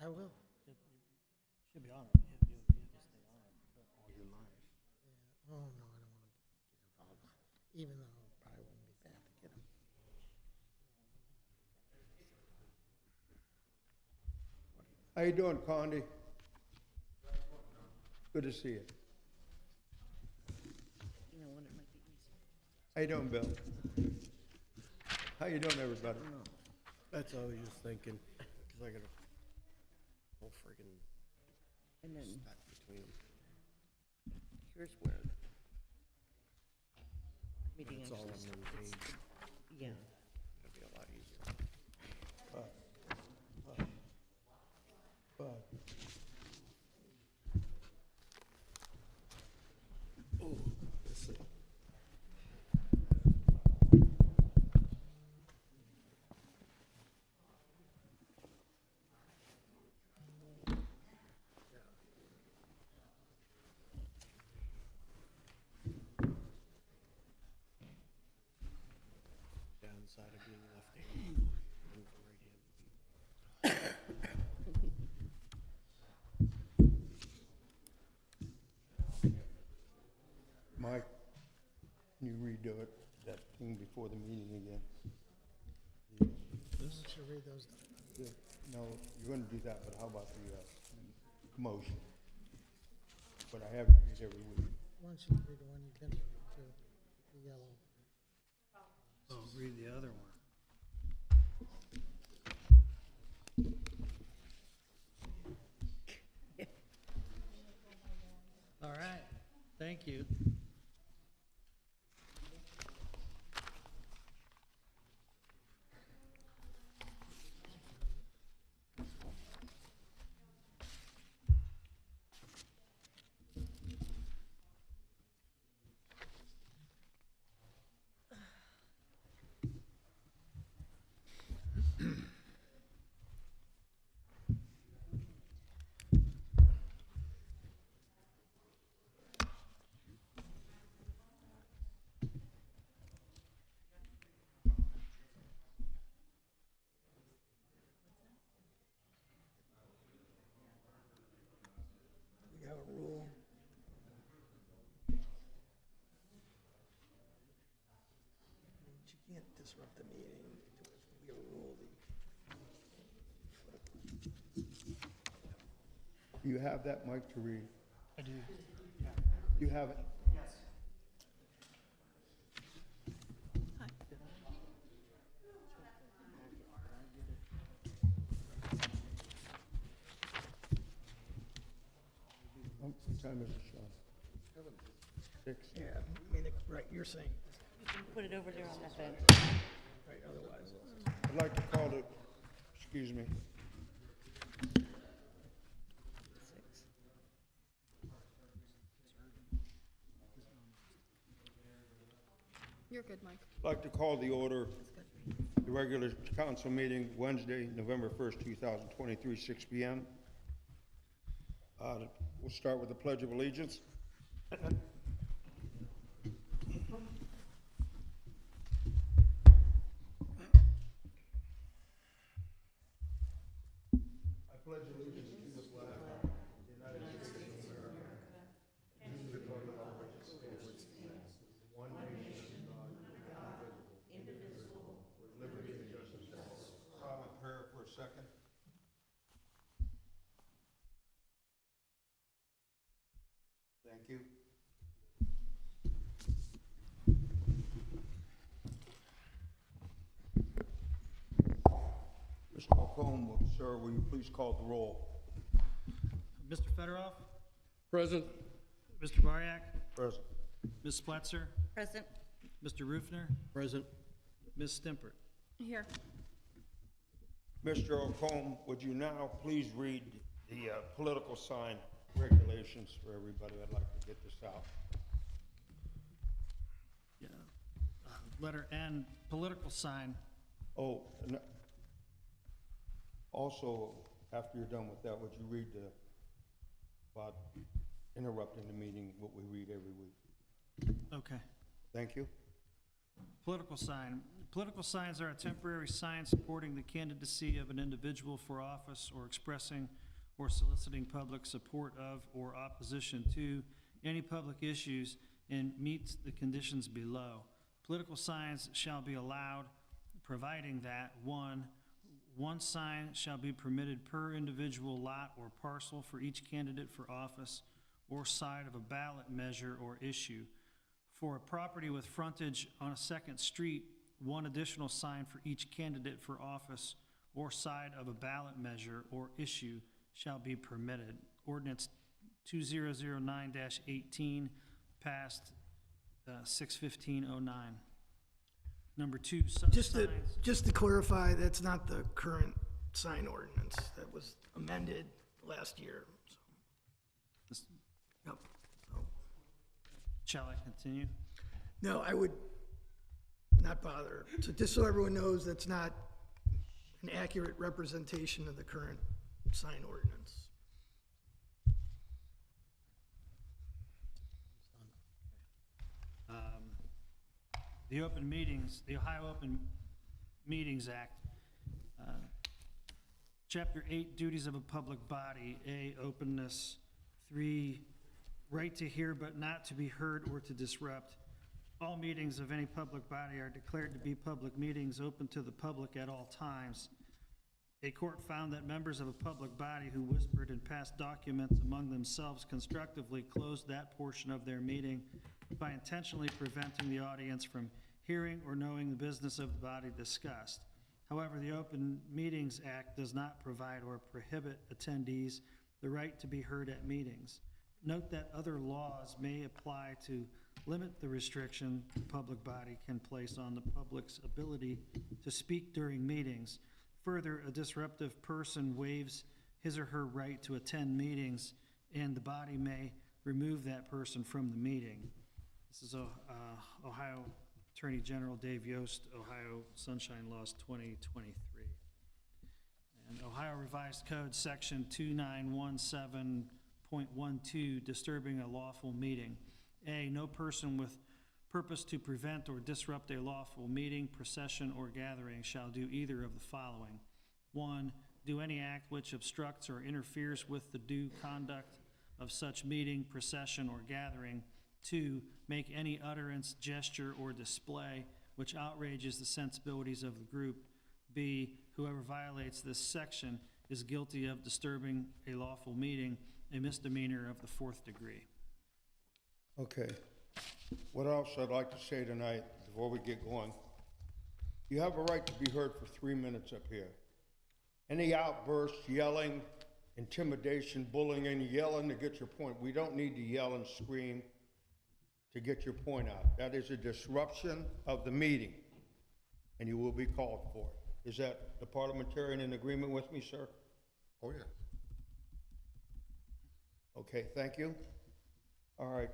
I will. You should be on it. You have to stay on it all your life. Yeah. Oh, no, I don't want to get involved, even though it probably wouldn't be bad to get him. How you doing, Condi? Good to see you. You know what, it might be easier. How you doing, Bill? How you doing, everybody? That's all I was just thinking, because I got a whole friggin' And then stack between them. here's where the meeting It's all on actually one starts. page. Yeah. That'd be a lot easier. But Oh, let's see. Downside of being left-handed and right-handed. Mike, can you redo it, that thing before the meeting again? Why don't you read those? No, you're gonna do that, but how about the motion? But I have it read every week. Why don't you read the one you've been through, the yellow? Oh, read the other one. All right, thank you. We have a rule. You can't disrupt the meeting. We have a rule. Do you have that, Mike, to read? I do. You have it? What time is it, Sean? 6? Yeah, I mean, right, you're saying, You can put it over there on that bench. right, otherwise. I'd like to call it, excuse me, 6. You're good, Mike. I'd like to call the order, the regular council meeting Wednesday, November 1st, 2023, 6 p.m. We'll start with the Pledge of Allegiance. I pledge allegiance to the flag of the United States of America, and to the republic for which it stands, one nation, indivisible, with liberty and justice for all. Silent prayer for a second. Thank you. Mr. Malcolm, sir, will you please call the roll? Mr. Federoff, Present. Mr. Bariak, Present. Ms. Spletzer, Present. Mr. Rufner, Present. Ms. Stimpert. Here. Mr. Ocombe, would you now please read the political sign regulations for everybody? I'd like to get this out. Yeah. Letter N, political sign. Oh, and also, after you're done with that, would you read about interrupting the meeting, what we read every week? Okay. Thank you. Political sign. Political signs are a temporary sign supporting the candidacy of an individual for office or expressing or soliciting public support of or opposition to any public issues and meets the conditions below. Political signs shall be allowed, providing that, one sign shall be permitted per individual lot or parcel for each candidate for office or side of a ballot measure or issue. For a property with frontage on a second street, one additional sign for each candidate for office or side of a ballot measure or issue shall be permitted. Ordinance 2009-18 passed 6/15/09. Number 2, Just to, signs. just to clarify, that's not the current sign ordinance. That was amended last year. So, yep. So, Shall I continue? no, I would not bother. So just so everyone knows, that's not an accurate representation of the current sign ordinance. The Ohio Open Meetings Act, Chapter 8, Duties of a Public Body, A, Openness, 3, Right to hear but not to be heard or to disrupt. All meetings of any public body are declared to be public meetings open to the public at all times. A court found that members of a public body who whispered and passed documents among themselves constructively closed that portion of their meeting by intentionally preventing the audience from hearing or knowing the business of the body discussed. However, the Open Meetings Act does not provide or prohibit attendees the right to be heard at meetings. Note that other laws may apply to limit the restriction the public body can place on the public's ability to speak during meetings. Further, a disruptive person waives his or her right to attend meetings, and the body may remove that person from the meeting. This is Ohio Attorney General Dave Yost, Ohio Sunshine Laws 2023. And Ohio Revised Code, Section 2917.12, disturbing a lawful meeting. A, no person with purpose to prevent or disrupt a lawful meeting, procession, or gathering shall do either of the following. 1, do any act which obstructs or interferes with the due conduct of such meeting, procession, or gathering. 2, make any utterance, gesture, or display which outrages the sensibilities of the group. B, whoever violates this section is guilty of disturbing a lawful meeting, a misdemeanor of the 4th degree. Okay. What else I'd like to say tonight, before we get going, you have a right to be heard for 3 minutes up here. Any outbursts, yelling, intimidation, bullying, and yelling to get your point, we don't need to yell and scream to get your point out. That is a disruption of the meeting, and you will be called for it. Is that the parliamentarian in agreement with me, sir? Oh, yeah. Okay, thank you. All right.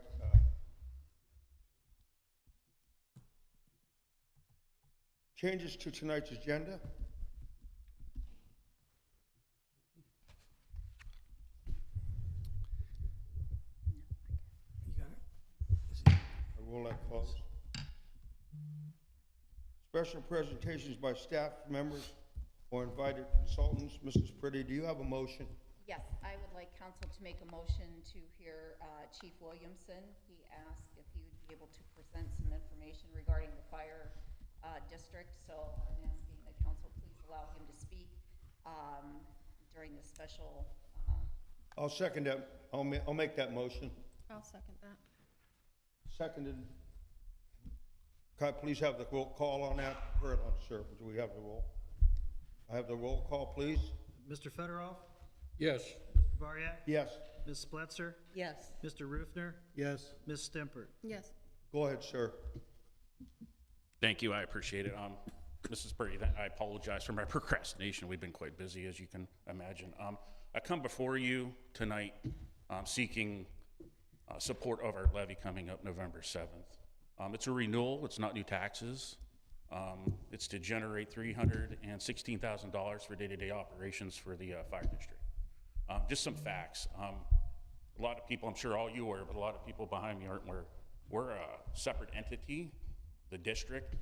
Changes to tonight's agenda. You got it? I will let close. Special presentations by staff members or invited consultants. Mrs. Pretty, do you have a motion? Yes, I would like council to make a motion to hear Chief Williamson. He asked if he would be able to present some information regarding the fire district, so I'm asking that council please allow him to speak during this special. I'll second that. I'll make that motion. I'll second that. Seconded. Can I please have the roll call on that? Sir, do we have the roll? I have the roll call, please. Mr. Federoff? Yes. Mr. Variak? Yes. Ms. Spletzer? Yes. Mr. Rufner? Yes. Ms. Stempert? Yes. Go ahead, sir. Thank you, I appreciate it. Mrs. Purdy, I apologize for my procrastination. We've been quite busy, as you can imagine. I come before you tonight seeking support of our levy coming up November 7th. It's a renewal, it's not new taxes. It's to generate $316,000 for day-to-day operations for the fire district. Just some facts. A lot of people, I'm sure all you are, but a lot of people behind me aren't. We're a separate entity the district.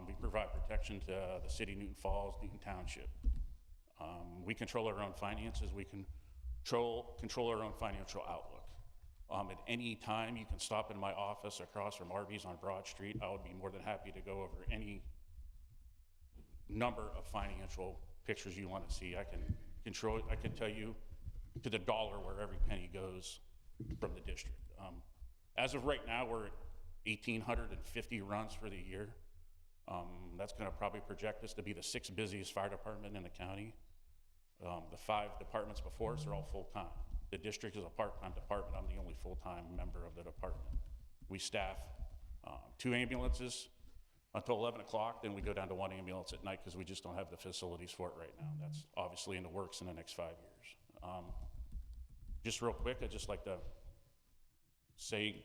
We provide protection to the city, Newton Falls, Newton Township. We control our own finances. We control our own financial outlook. At any time, you can stop in my office across from Arby's on Broad Street. I would be more than happy to go over any number of financial pictures you want to see. I can tell you to the dollar where every penny goes from the district. As of right now, we're at 1,850 runs for the year. That's going to probably project us to be the 6th busiest fire department in the county. The 5 departments before us are all full-time. The district is a part-time department. I'm the only full-time member of the department. We staff 2 ambulances until 11 o'clock, then we go down to 1 ambulance at night because we just don't have the facilities for it right now. That's obviously in the works in the next 5 years. Just real quick, I'd just like to say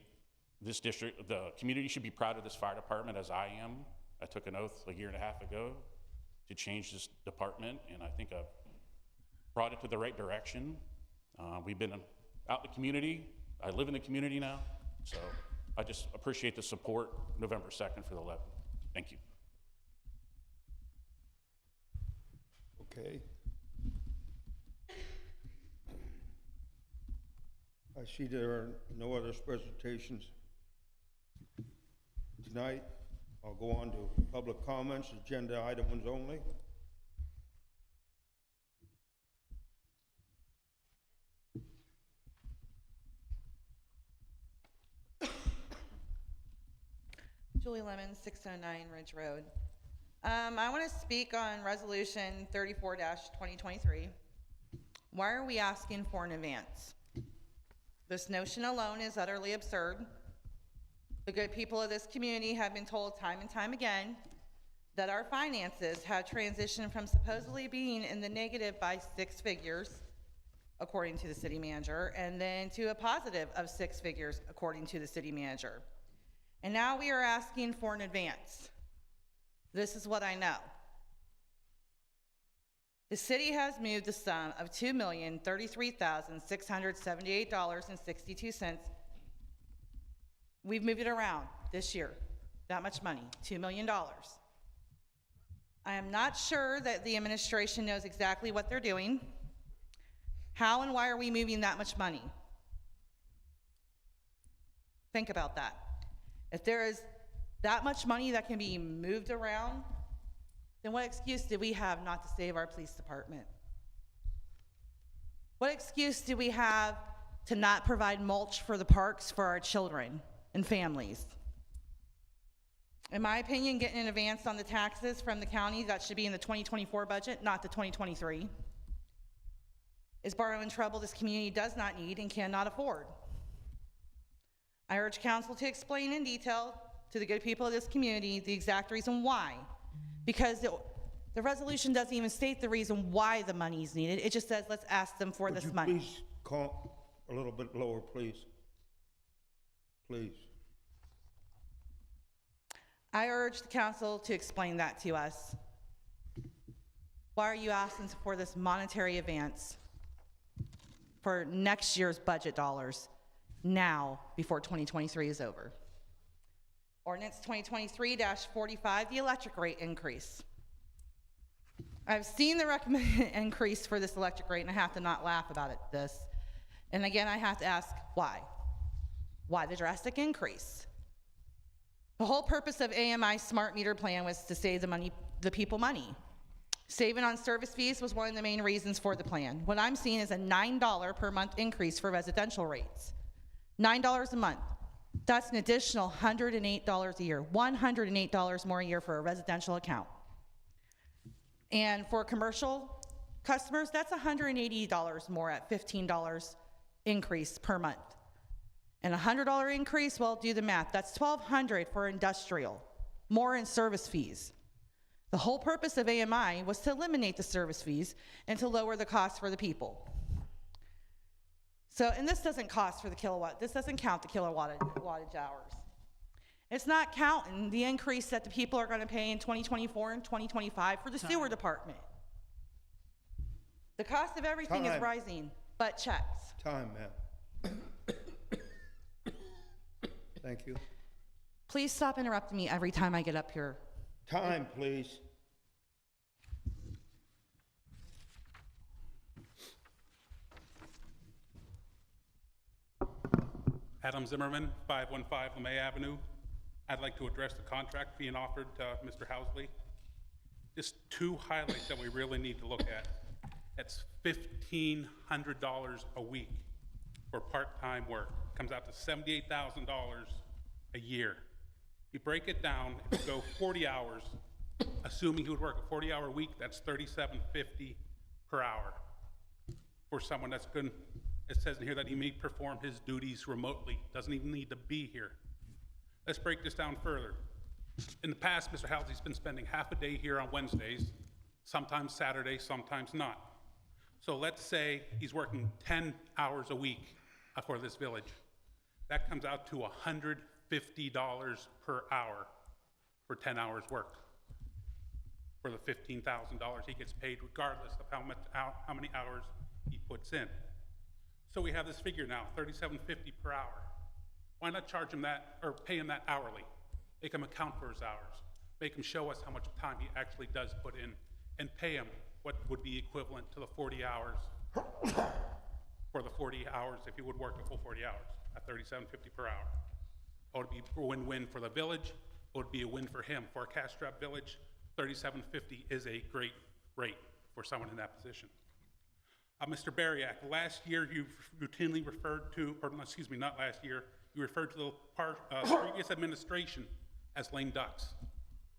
this district, the community should be proud of this fire department as I am. I took an oath a year and a half ago to change this department, and I think I've brought it to the right direction. We've been out in the community. I live in the community now, so I just appreciate the support November 2nd for the levy. Thank you. Okay. I see there are no other presentations tonight. I'll go on to public comments, agenda items only. Julie Lemon, 609 Ridge Road. I want to speak on Resolution 34-2023. Why are we asking for an advance? This notion alone is utterly absurd. The good people of this community have been told time and time again that our finances have transitioned from supposedly being in the negative by 6 figures, according to the city manager, and then to a positive of 6 figures, according to the city manager. And now we are asking for an advance. This is what I know. The city has moved the sum of $2,033,678.62. We've moved it around this year. That much money, $2 million. I am not sure that the administration knows exactly what they're doing. How and why are we moving that much money? Think about that. If there is that much money that can be moved around, then what excuse do we have not to save our police department? What excuse do we have to not provide mulch for the parks for our children and families? In my opinion, getting an advance on the taxes from the county, that should be in the 2024 budget, not the 2023, is borrowing trouble this community does not need and cannot afford. I urge council to explain in detail to the good people of this community the exact reason why. Because the resolution doesn't even state the reason why the money is needed. It just says, let's ask them for this money. Please call a little bit lower, please. Please. I urge the council to explain that to us. Why are you asking for this monetary advance for next year's budget dollars now before 2023 is over? Ordinance 2023-45, the electric rate increase. I've seen the recommended increase for this electric rate, and I have to not laugh about this. And again, I have to ask why? Why the drastic increase? The whole purpose of AMI's smart meter plan was to save the people money. Saving on service fees was one of the main reasons for the plan. What I'm seeing is a $9 per month increase for residential rates. $9 a month. That's an additional $108 a year, $108 more a year for a residential account. And for commercial customers, that's $180 more at $15 increase per month. And a $100 increase, well, do the math. That's $1,200 for industrial, more in service fees. The whole purpose of AMI was to eliminate the service fees and to lower the cost for the people. So, and this doesn't cost for the kilowatt, this doesn't count the wattage hours. It's not counting the increase that the people are gonna pay in 2024 and 2025 for the sewer department. The cost of everything is rising, but checks. Time, ma'am. Thank you. Please stop interrupting me every time I get up here. Time, please. Adam Zimmerman, 515 LeMay Avenue. I'd like to address the contract being offered to Mr. Housley. Just two highlights that we really need to look at. It's $1,500 a week for part-time work. Comes out to $78,000 a year. You break it down, if you go 40 hours, assuming he would work a 40-hour week, that's $37.50 per hour. For someone that's good, it says in here that he may perform his duties remotely, doesn't even need to be here. Let's break this down further. In the past, Mr. Housley's been spending half a day here on Wednesdays, sometimes Saturdays, sometimes not. So let's say he's working 10 hours a week for this village. That comes out to $150 per hour for 10 hours work. For the $15,000 he gets paid regardless of how many hours he puts in. So we have this figure now, $37.50 per hour. Why not charge him that, or pay him that hourly? Make him account for his hours. Make him show us how much time he actually does put in, and pay him what would be equivalent to the 40 hours, for the 40 hours if he would work a full 40 hours at $37.50 per hour. It would be a win-win for the village. It would be a win for him. For a cash-strapped village, $37.50 is a great rate for someone in that position. Mr. Bariak, last year you routinely referred to, or excuse me, not last year, you referred to the previous administration as lame ducks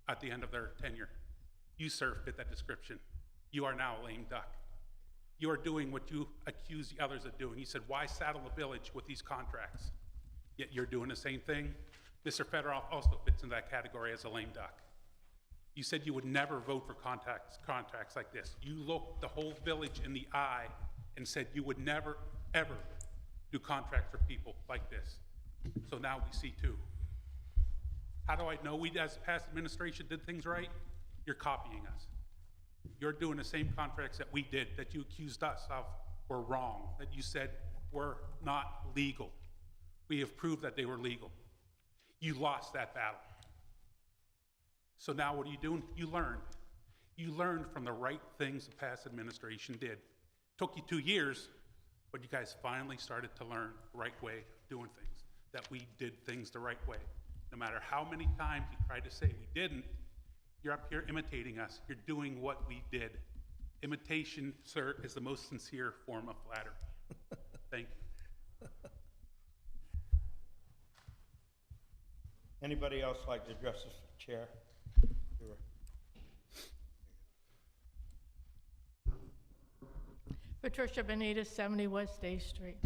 at the end of their tenure. You, sir, fit that description. You are now a lame duck. You are doing what you accuse the others of doing. You said, why saddle the village with these contracts? Yet you're doing the same thing. Mr. Fedorov also fits in that category as a lame duck. You said you would never vote for contracts like this. You looked the whole village in the eye and said you would never, ever do contracts for people like this. So now we see two. How do I know we, as past administration, did things right? You're copying us. You're doing the same contracts that we did, that you accused us of were wrong, that you said were not legal. We have proved that they were legal. You lost that battle. So now what are you doing? You learned. You learned from the right things the past administration did. Took you 2 years, but you guys finally started to learn the right way of doing things, that we did things the right way. No matter how many times you tried to say we didn't, you're up here imitating us. You're doing what we did. Imitation, sir, is the most sincere form of flattery. Thank you. Anybody else like to address this chair? Patricia Benitez, 70 West A Street.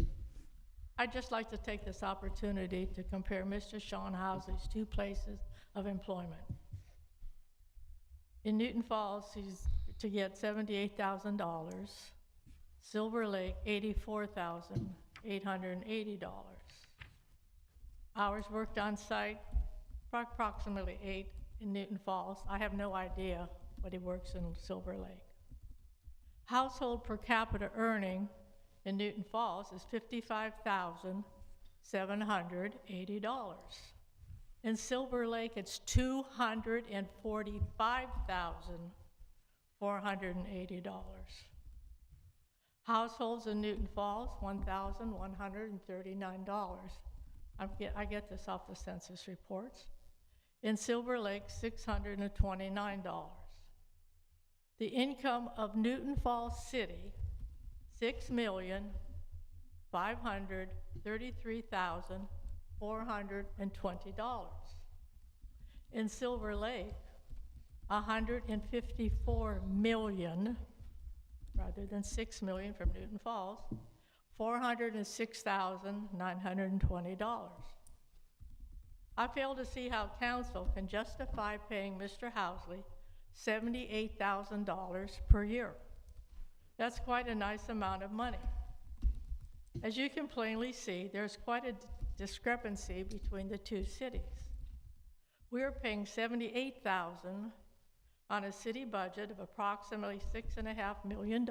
I'd just like to take this opportunity to compare Mr. Sean Housley's two places of employment. In Newton Falls, he's to get $78,000. Silver Lake, $84,880. Hours worked on site, approximately 8 in Newton Falls. I have no idea what he works in Silver Lake. Household per capita earning in Newton Falls is $55,780. In Silver Lake, it's $245,480. Households in Newton Falls, $1,139. I get this off the census reports. In Silver Lake, $629. The income of Newton Falls City, $6,533,420. In Silver Lake, $154 million, rather than $6 million from Newton Falls, $406,920. I fail to see how council can justify paying Mr. Housley $78,000 per year. That's quite a nice amount of money. As you can plainly see, there's quite a discrepancy between the two cities. We are paying $78,000 on a city budget of approximately $6.5 million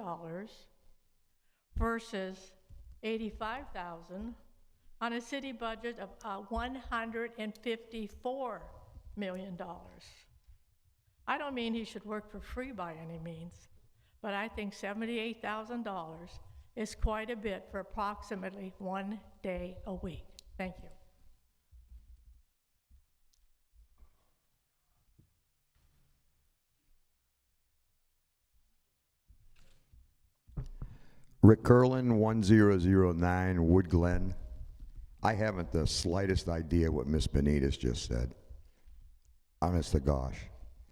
versus $85,000 on a city budget of $154 million. I don't mean he should work for free by any means, but I think $78,000 is quite a bit for approximately 1 day a week. Thank you. Rick Curlin, 1009 Wood Glen. I haven't the slightest idea what Miss Benitez just said. Honest to gosh.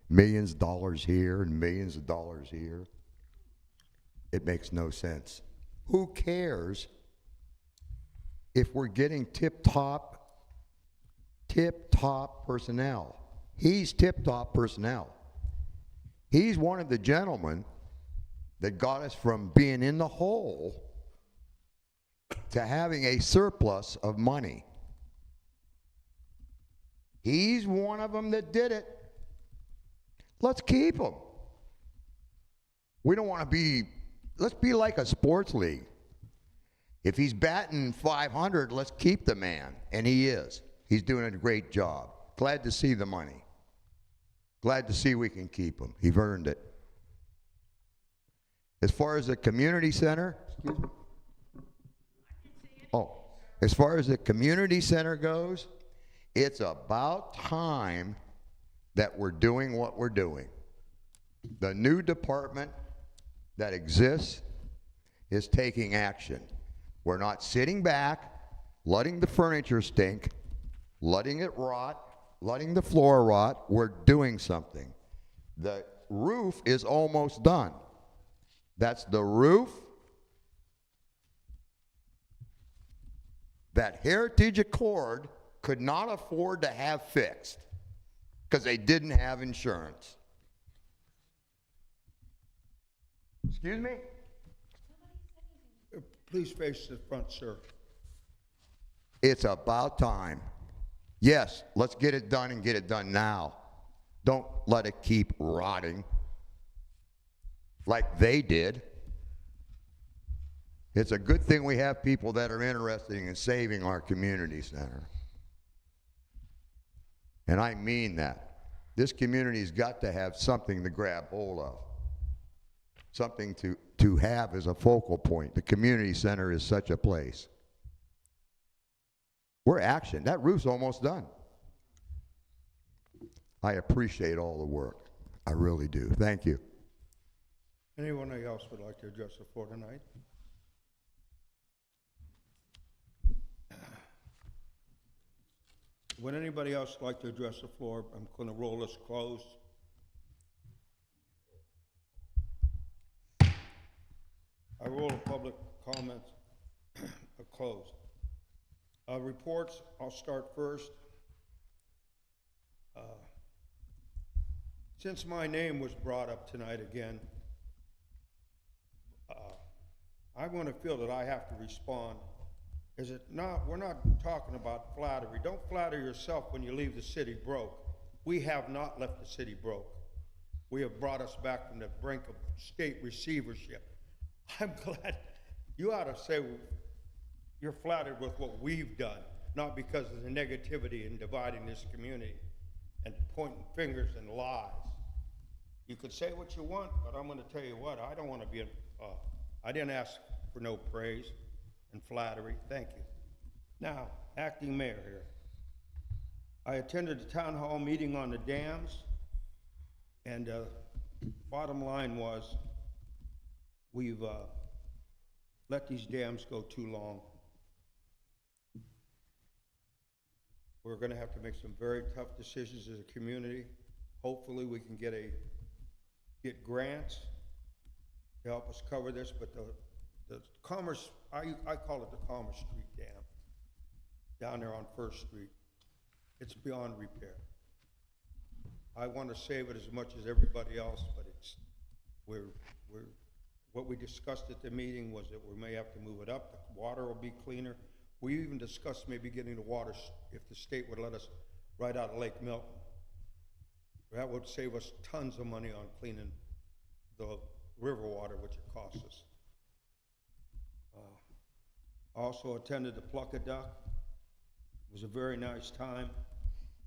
Millions of dollars here and millions of dollars here. It makes no sense. Who cares if we're getting tip-top personnel? He's tip-top personnel. He's one of the gentlemen that got us from being in the hole to having a surplus of money. He's one of them that did it. Let's keep him. We don't want to be, let's be like a sports league. If he's batting 500, let's keep the man, and he is. He's doing a great job. Glad to see the money. Glad to see we can keep him. He's earned it. As far as the community center, as far as the community center goes, it's about time that we're doing what we're doing. The new department that exists is taking action. We're not sitting back, letting the furniture stink, letting it rot, letting the floor rot. We're doing something. The roof is almost done. That's the roof that Heritage Accord could not afford to have fixed because they didn't have insurance. Excuse me? Please face the front, sir. It's about time. Yes, let's get it done and get it done now. Don't let it keep rotting like they did. It's a good thing we have people that are interested in saving our community center. And I mean that. This community's got to have something to grab hold of. Something to have as a focal point. The community center is such a place. We're action. That roof's almost done. I appreciate all the work. I really do. Thank you. Anyone else would like to address the floor tonight? Would anybody else like to address the floor? I'm going to roll this closed. I roll a public comment closed. Reports, I'll start first. Since my name was brought up tonight again, I want to feel that I have to respond. Is it not, we're not talking about flattery. Don't flatter yourself when you leave the city broke. We have not left the city broke. We have brought us back from the brink of state receivership. I'm glad. You ought to say you're flattered with what we've done, not because of the negativity in dividing this community and pointing fingers and lies. You could say what you want, but I'm going to tell you what, I don't want to be, I didn't ask for no praise and flattery. Thank you. Now, acting mayor here. I attended the town hall meeting on the dams, and bottom line was, we've let these dams go too long. We're going to have to make some very tough decisions as a community. Hopefully we can get grants to help us cover this, but the Commerce, I call it the Commerce Street Dam, down there on First Street. It's beyond repair. I want to save it as much as everybody else, but what we discussed at the meeting was that we may have to move it up. The water will be cleaner. We even discussed maybe getting the water, if the state would let us, right out of Lake Milton. That would save us tons of money on cleaning the river water, which it costs us. Also attended the Pluck-a-Duck. It was a very nice time.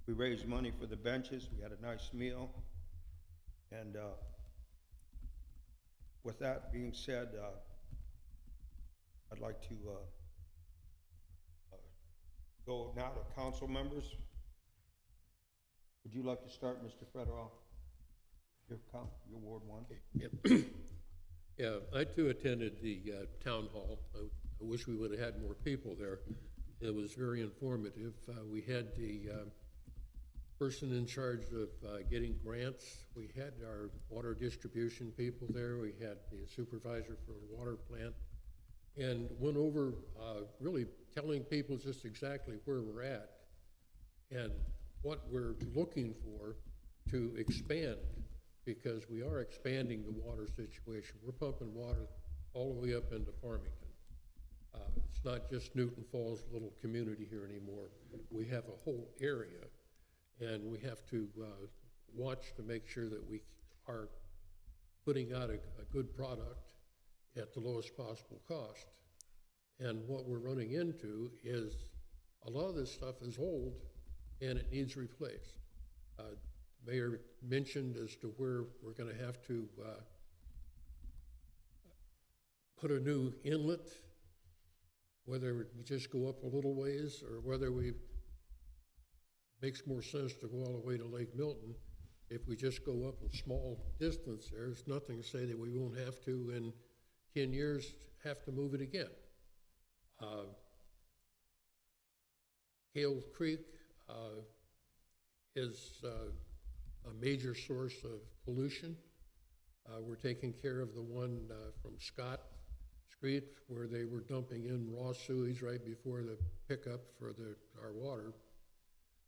We raised money for the benches, we had a nice meal. And with that being said, I'd like to go now to council members. Would you like to start, Mr. Federoff? Your Ward 1? Yep. Yeah, I too attended the town hall. I wish we would have had more people there. It was very informative. We had the person in charge of getting grants. We had our water distribution people there. We had the supervisor for the water plant, and went over really telling people just exactly where we're at and what we're looking for to expand, because we are expanding the water situation. We're pumping water all the way up into Farmington. It's not just Newton Falls, little community here anymore. We have a whole area, and we have to watch to make sure that we are putting out a good product at the lowest possible cost. And what we're running into is a lot of this stuff is old and it needs replaced. Mayor mentioned as to where we're going to have to put a new inlet, whether we just go up a little ways or whether we makes more sense to go all the way to Lake Milton. If we just go up a small distance, there's nothing to say that we won't have to in 10 years have to move it again. Hale Creek is a major source of pollution. We're taking care of the one from Scott Street where they were dumping in raw sewage right before the pickup for our water.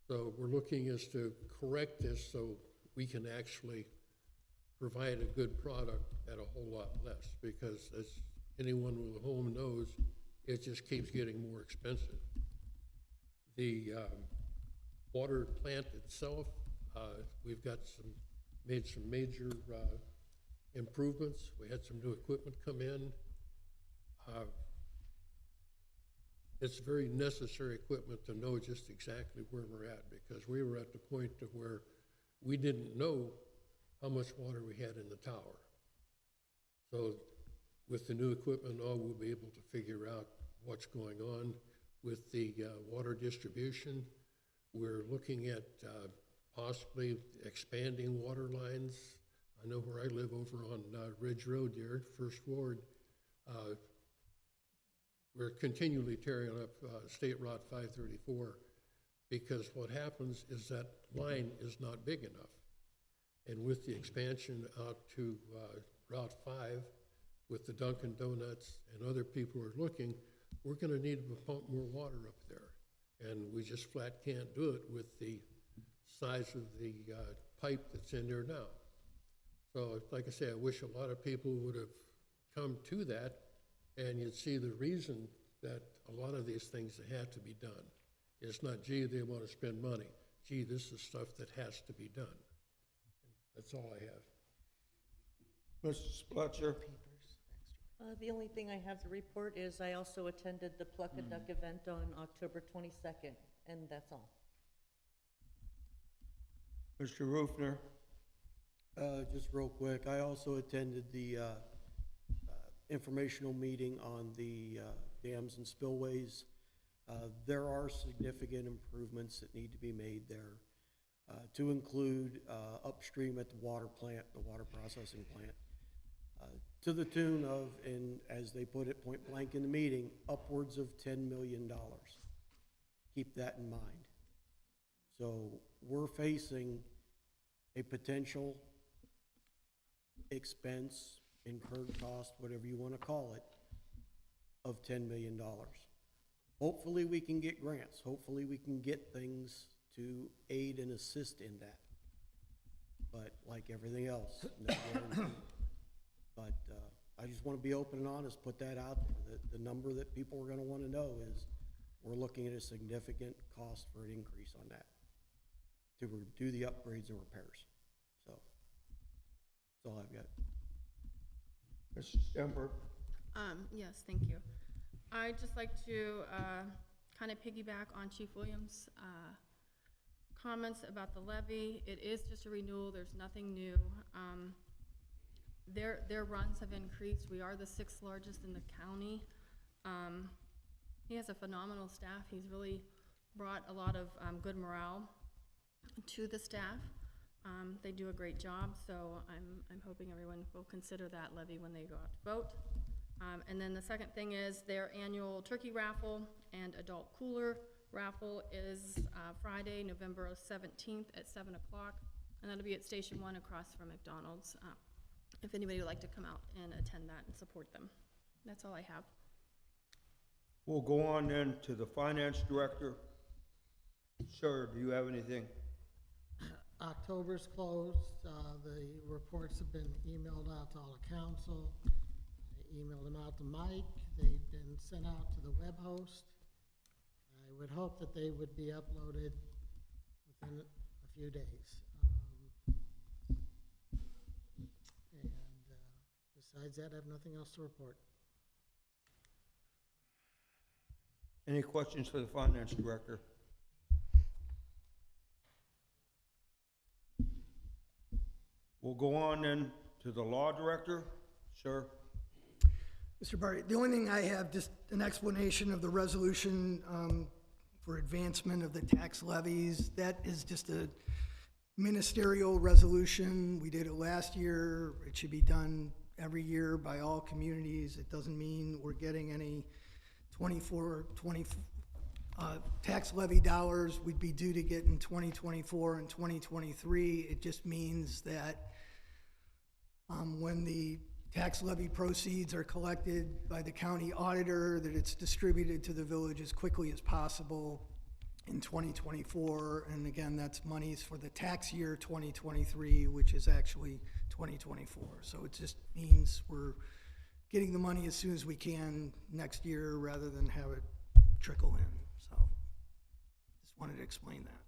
So we're looking as to correct this so we can actually provide a good product at a whole lot less, because as anyone with a home knows, it just keeps getting more expensive. The water plant itself, we've got made some major improvements. We had some new equipment come in. It's very necessary equipment to know just exactly where we're at, because we were at the point to where we didn't know how much water we had in the tower. So with the new equipment, we'll be able to figure out what's going on. With the water distribution, we're looking at possibly expanding water lines. I know where I live over on Ridge Road there, First Ward, we're continually tearing up State Route 534, because what happens is that line is not big enough. And with the expansion out to Route 5, with the Dunkin' Donuts and other people who are looking, we're gonna need to pump more water up there. And we just flat can't do it with the size of the pipe that's in there now. So like I say, I wish a lot of people would have come to that, and you'd see the reason that a lot of these things that have to be done. It's not, gee, they want to spend money. Gee, this is stuff that has to be done. That's all I have. Mrs. Fletcher? The only thing I have to report is I also attended the Pluck a Duck event on October 22nd, and that's all. Mr. Rufner? Just real quick, I also attended the informational meeting on the dams and spillways. There are significant improvements that need to be made there, to include upstream at the water plant, the water processing plant, to the tune of, and as they put it point blank in the meeting, upwards of $10 million. Keep that in mind. So we're facing a potential expense, incurred cost, whatever you want to call it, of $10 million. Hopefully we can get grants. Hopefully we can get things to aid and assist in that. But like everything else, no guarantee. But I just want to be open and honest, put that out there. The number that people are going to want to know is we're looking at a significant cost for an increase on that to do the upgrades and repairs. So that's all I've got. Mrs. Stemper? Yes, thank you. I'd just like to kind of piggyback on Chief Williams' comments about the levy. It is just a renewal, there's nothing new. Their runs have increased. We are the 6th largest in the county. He has a phenomenal staff. He's really brought a lot of good morale to the staff. They do a great job, so I'm hoping everyone will consider that levy when they go out to vote. And then the second thing is their annual turkey raffle and adult cooler raffle is Friday, November 17th at 7 o'clock, and that'll be at Station 1 across from McDonald's. If anybody would like to come out and attend that and support them. That's all I have. We'll go on then to the finance director. Sir, do you have anything? October's closed. The reports have been emailed out to all the council. I emailed them out to Mike. They've been sent out to the web host. I would hope that they would be uploaded within a few days. And besides that, I have nothing else to report. Any questions for the finance director? We'll go on then to the law director. Sir? Mr. Barty, the only thing I have, just an explanation of the resolution for advancement of the tax levies. That is just a ministerial resolution. We did it last year. It should be done every year by all communities. It doesn't mean we're getting any 20 tax levy dollars we'd be due to get in 2024 and 2023. It just means that when the tax levy proceeds are collected by the county auditor, that it's distributed to the village as quickly as possible in 2024. And again, that's monies for the tax year 2023, which is actually 2024. So it just means we're getting the money as soon as we can next year rather than have it trickle in. So just wanted to explain that.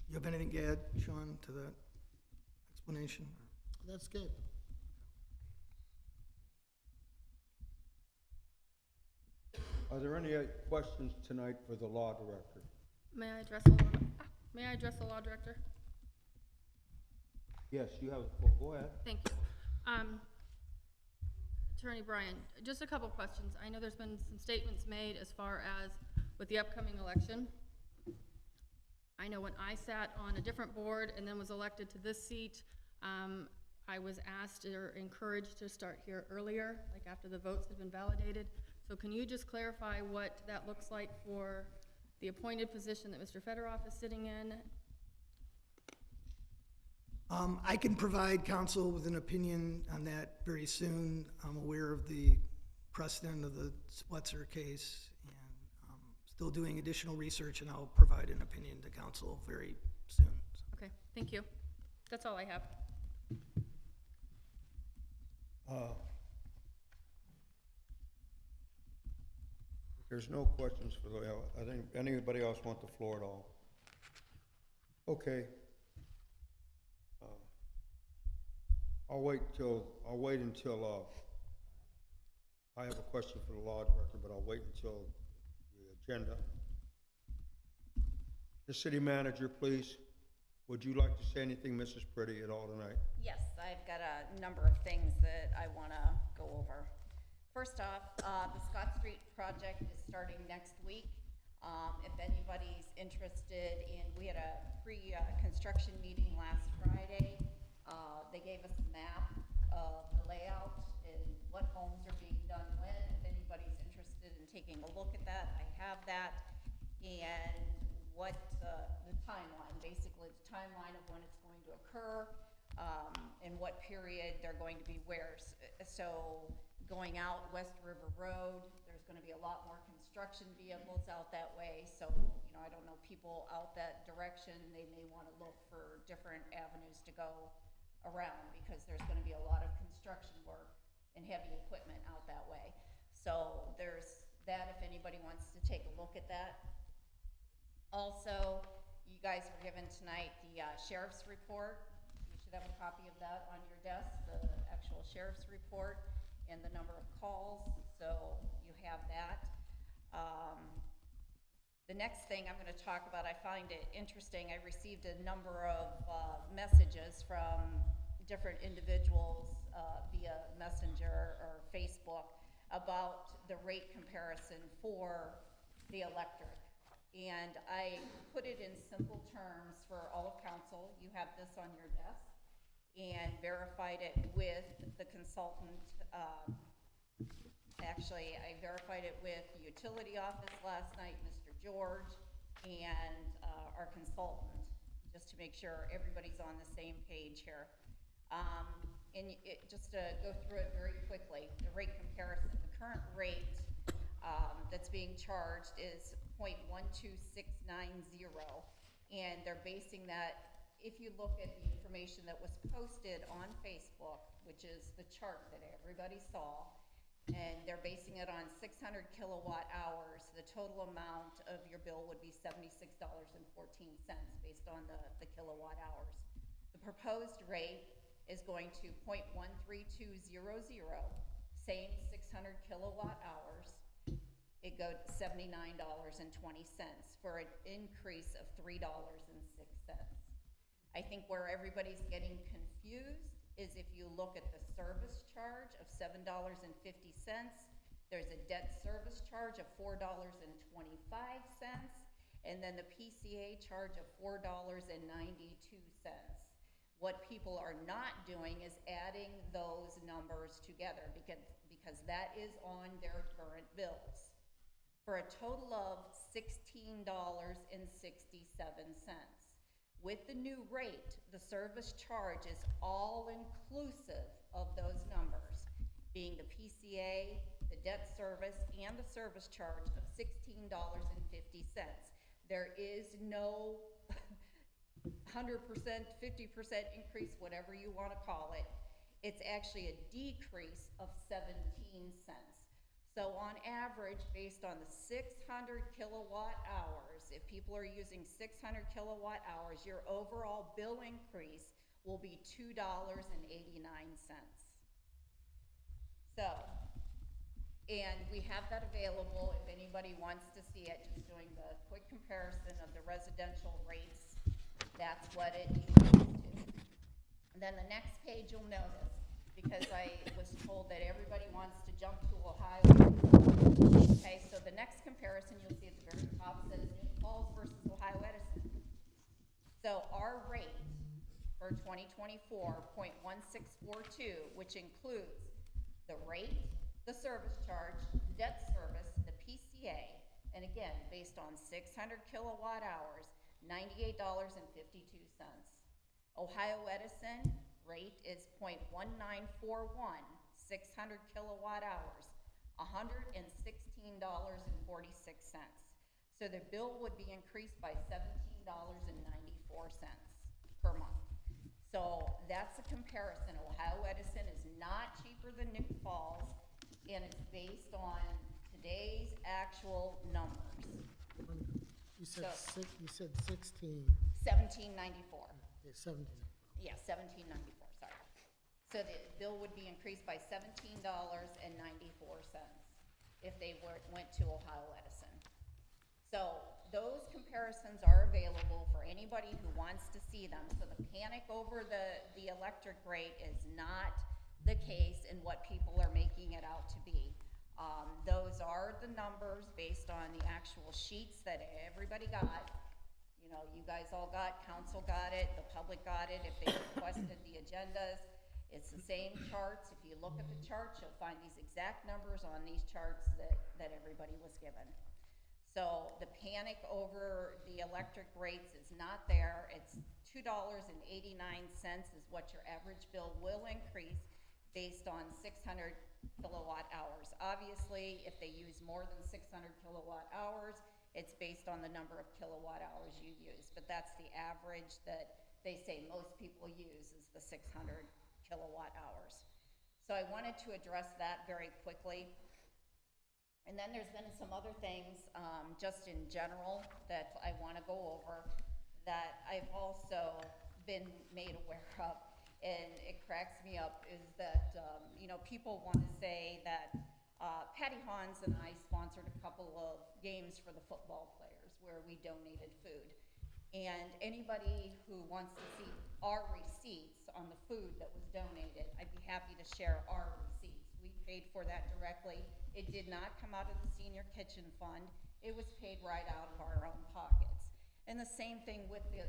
You have anything to add, Sean, to that explanation? That's good. Are there any questions tonight for the law director? May I address the law director? Yes, you have, go ahead. Thank you. Attorney Brian, just a couple questions. I know there's been some statements made as far as with the upcoming election. I know when I sat on a different board and then was elected to this seat, I was asked or encouraged to start here earlier, like after the votes had been validated. So can you just clarify what that looks like for the appointed position that Mr. Fedorov is sitting in? I can provide counsel with an opinion on that very soon. I'm aware of the precedent of the Splitzer case and still doing additional research, and I'll provide an opinion to council very soon. Okay, thank you. That's all I have. There's no questions for the, I think anybody else want the floor at all? Okay. I'll wait until I have a question for the law director, but I'll wait until the agenda. The city manager, please. Would you like to say anything, Mrs. Pretty, at all tonight? Yes, I've got a number of things that I want to go over. First off, the Scott Street project is starting next week. If anybody's interested in, we had a pre-construction meeting last Friday. They gave us a map of the layout and what homes are being done when. If anybody's interested in taking a look at that, I have that. And what the timeline, basically the timeline of when it's going to occur, and what period they're going to be where. So going out West River Road, there's going to be a lot more construction vehicles out that way. So, you know, I don't know people out that direction. They may want to look for different avenues to go around because there's going to be a lot of construction work and heavy equipment out that way. So there's that if anybody wants to take a look at that. Also, you guys were given tonight the sheriff's report. You should have a copy of that on your desk, the actual sheriff's report and the number of calls, so you have that. The next thing I'm going to talk about, I find it interesting. I received a number of messages from different individuals via Messenger or Facebook about the rate comparison for the electric. And I put it in simple terms for all of council. You have this on your desk, and verified it with the consultant. Actually, I verified it with the utility office last night, Mr. George, and our consultant, just to make sure everybody's on the same page here. Just to go through it very quickly, the rate comparison, the current rate that's being charged is 0.12690, and they're basing that, if you look at the information that was posted on Facebook, which is the chart that everybody saw, and they're basing it on 600 kilowatt hours, the total amount of your bill would be $76.14 based on the kilowatt hours. The proposed rate is going to 0.13200, same 600 kilowatt hours. It goes to $79.20 for an increase of $3.06. I think where everybody's getting confused is if you look at the service charge of $7.50, there's a debt service charge of $4.25, and then the PCA charge of $4.92. What people are not doing is adding those numbers together because that is on their current bills, for a total of $16.67. With the new rate, the service charge is all inclusive of those numbers, being the PCA, the debt service, and the service charge of $16.50. There is no 100%, 50% increase, whatever you want to call it. It's actually a decrease of 17 cents. So on average, based on the 600 kilowatt hours, if people are using 600 kilowatt hours, your overall bill increase will be $2.89. So, and we have that available if anybody wants to see it, just doing the quick comparison of the residential rates. That's what it equals to. And then the next page you'll notice, because I was told that everybody wants to jump to Ohio. Okay, so the next comparison you'll see at the very top says New Falls versus Ohio Edison. So our rate for 2024, 0.1642, which includes the rate, the service charge, debt service, the PCA, and again, based on 600 kilowatt hours, $98.52. Ohio Edison rate is 0.1941, 600 kilowatt hours, $116.46. So the bill would be increased by $17.94 per month. So that's a comparison. Ohio Edison is not cheaper than New Falls, and it's based on today's actual numbers. You said So- you said 16. 1794. Okay, 17. Yeah, 1794, sorry. So the bill would be increased by $17.94 if they went to Ohio Edison. So those comparisons are available for anybody who wants to see them. So the panic over the electric rate is not the case in what people are making it out to be. Those are the numbers based on the actual sheets that everybody got. You know, you guys all got, council got it, the public got it, if they requested the agendas. It's the same charts. If you look at the charts, you'll find these exact numbers on these charts that everybody was given. So the panic over the electric rates is not there. It's $2.89 is what your average bill will increase based on 600 kilowatt hours. Obviously, if they use more than 600 kilowatt hours, it's based on the number of kilowatt hours you use, but that's the average that they say most people use is the 600 kilowatt hours. So I wanted to address that very quickly. And then there's been some other things, just in general, that I want to go over that I've also been made aware of, and it cracks me up, is that, you know, people want to say that Patty Hans and I sponsored a couple of games for the football players where we donated food. And anybody who wants to see our receipts on the food that was donated, I'd be happy to share our receipts. We paid for that directly. It did not come out of the senior kitchen fund. It was paid right out of our own pockets. And the same thing with the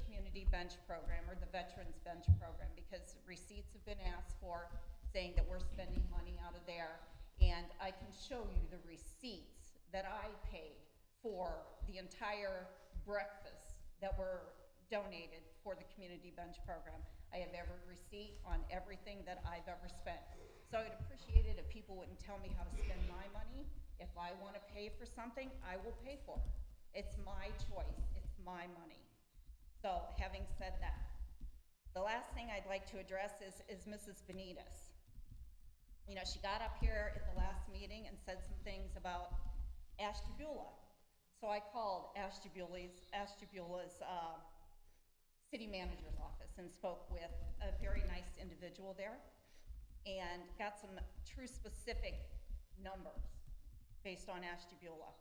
community bench program or the veterans bench program, because receipts have been asked for saying that we're spending money out of there. And I can show you the receipts that I paid for the entire breakfast that were donated for the community bench program. I have every receipt on everything that I've ever spent. So I'd appreciate it if people wouldn't tell me how to spend my money. If I want to pay for something, I will pay for it. It's my choice. It's my money. So having said that, the last thing I'd like to address is Mrs. Benitez. You know, she got up here at the last meeting and said some things about Ashtabula. So I called Ashtabula's city manager's office and spoke with a very nice individual there and got some true specific numbers based on Ashtabula.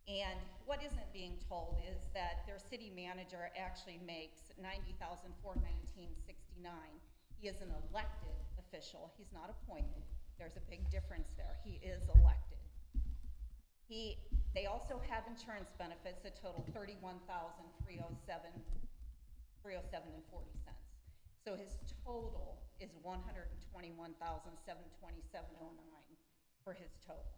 And what isn't being told is that their city manager actually makes $90,419.69. He is an elected official. He's not appointed. There's a big difference there. He is elected. They also have insurance benefits that total $31,307.40. So his total is $121,727.09 for his total.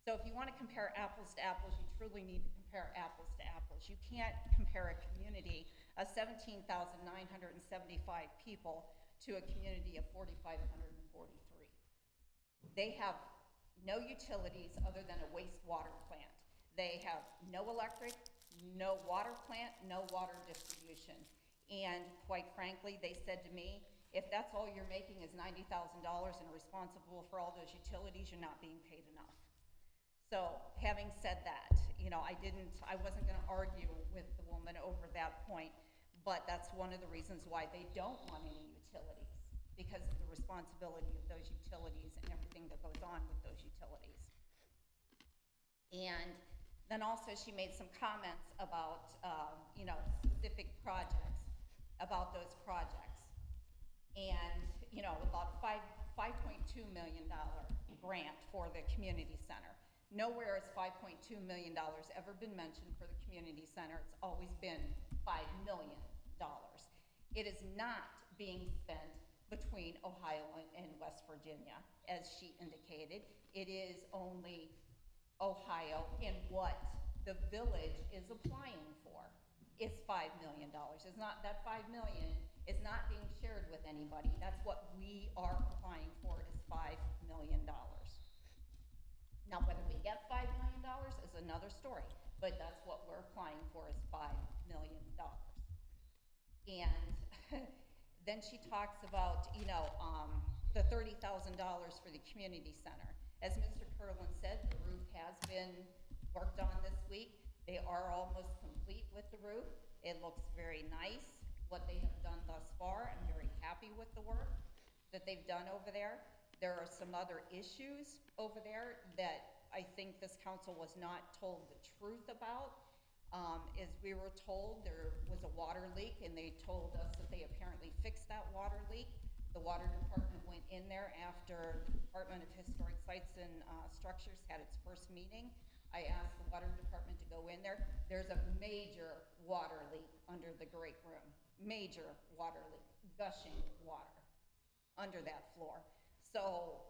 So if you want to compare apples to apples, you truly need to compare apples to apples. You can't compare a community of 17,975 people to a community of 4,543. They have no utilities other than a wastewater plant. They have no electric, no water plant, no water distribution. And quite frankly, they said to me, if that's all you're making is $90,000 and are responsible for all those utilities, you're not being paid enough. So having said that, you know, I wasn't gonna argue with the woman over that point, but that's one of the reasons why they don't want any utilities, because of the responsibility of those utilities and everything that goes on with those utilities. And then also she made some comments about, you know, specific projects, about those projects. And, you know, about a $5.2 million grant for the community center. Nowhere has $5.2 million ever been mentioned for the community center. It's always been $5 million. It is not being spent between Ohio and West Virginia, as she indicated. It is only Ohio, and what the village is applying for is $5 million. It's not, that $5 million is not being shared with anybody. That's what we are applying for, is $5 million. Now, whether we get $5 million is another story, but that's what we're applying for, is $5 million. And then she talks about, you know, the $30,000 for the community center. As Mr. Kerlin said, the roof has been worked on this week. They are almost complete with the roof. It looks very nice, what they have done thus far. I'm very happy with the work that they've done over there. There are some other issues over there that I think this council was not told the truth about. As we were told, there was a water leak, and they told us that they apparently fixed that water leak. The water department went in there after the Department of Historic Sites and Structures had its first meeting. I asked the water department to go in there. There's a major water leak under the great room. Major water leak, gushing water under that floor. So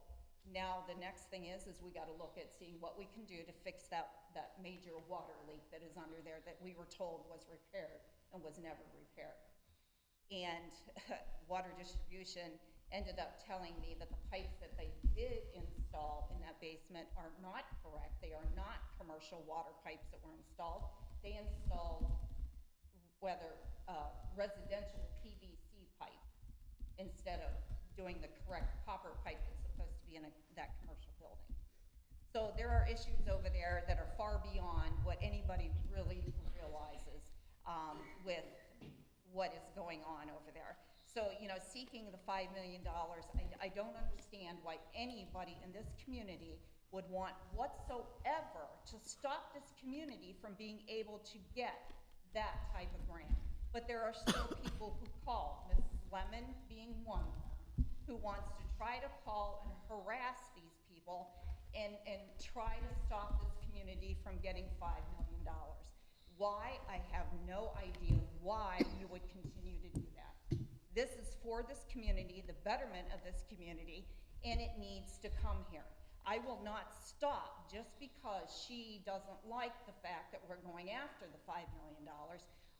now the next thing is we got to look at seeing what we can do to fix that major water leak that is under there that we were told was repaired and was never repaired. And water distribution ended up telling me that the pipes that they did install in that basement are not correct. They are not commercial water pipes that were installed. They installed residential PVC pipe instead of doing the correct copper pipe that's supposed to be in that commercial building. So there are issues over there that are far beyond what anybody really realizes with what is going on over there. So, seeking the $5 million, I don't understand why anybody in this community would want whatsoever to stop this community from being able to get that type of grant. But there are still people who call, Mrs. Lemon being one of them, who wants to try to call and harass these people and try to stop this community from getting $5 million. Why? I have no idea why you would continue to do that. This is for this community, the betterment of this community, and it needs to come here. I will not stop just because she doesn't like the fact that we're going after the $5 million.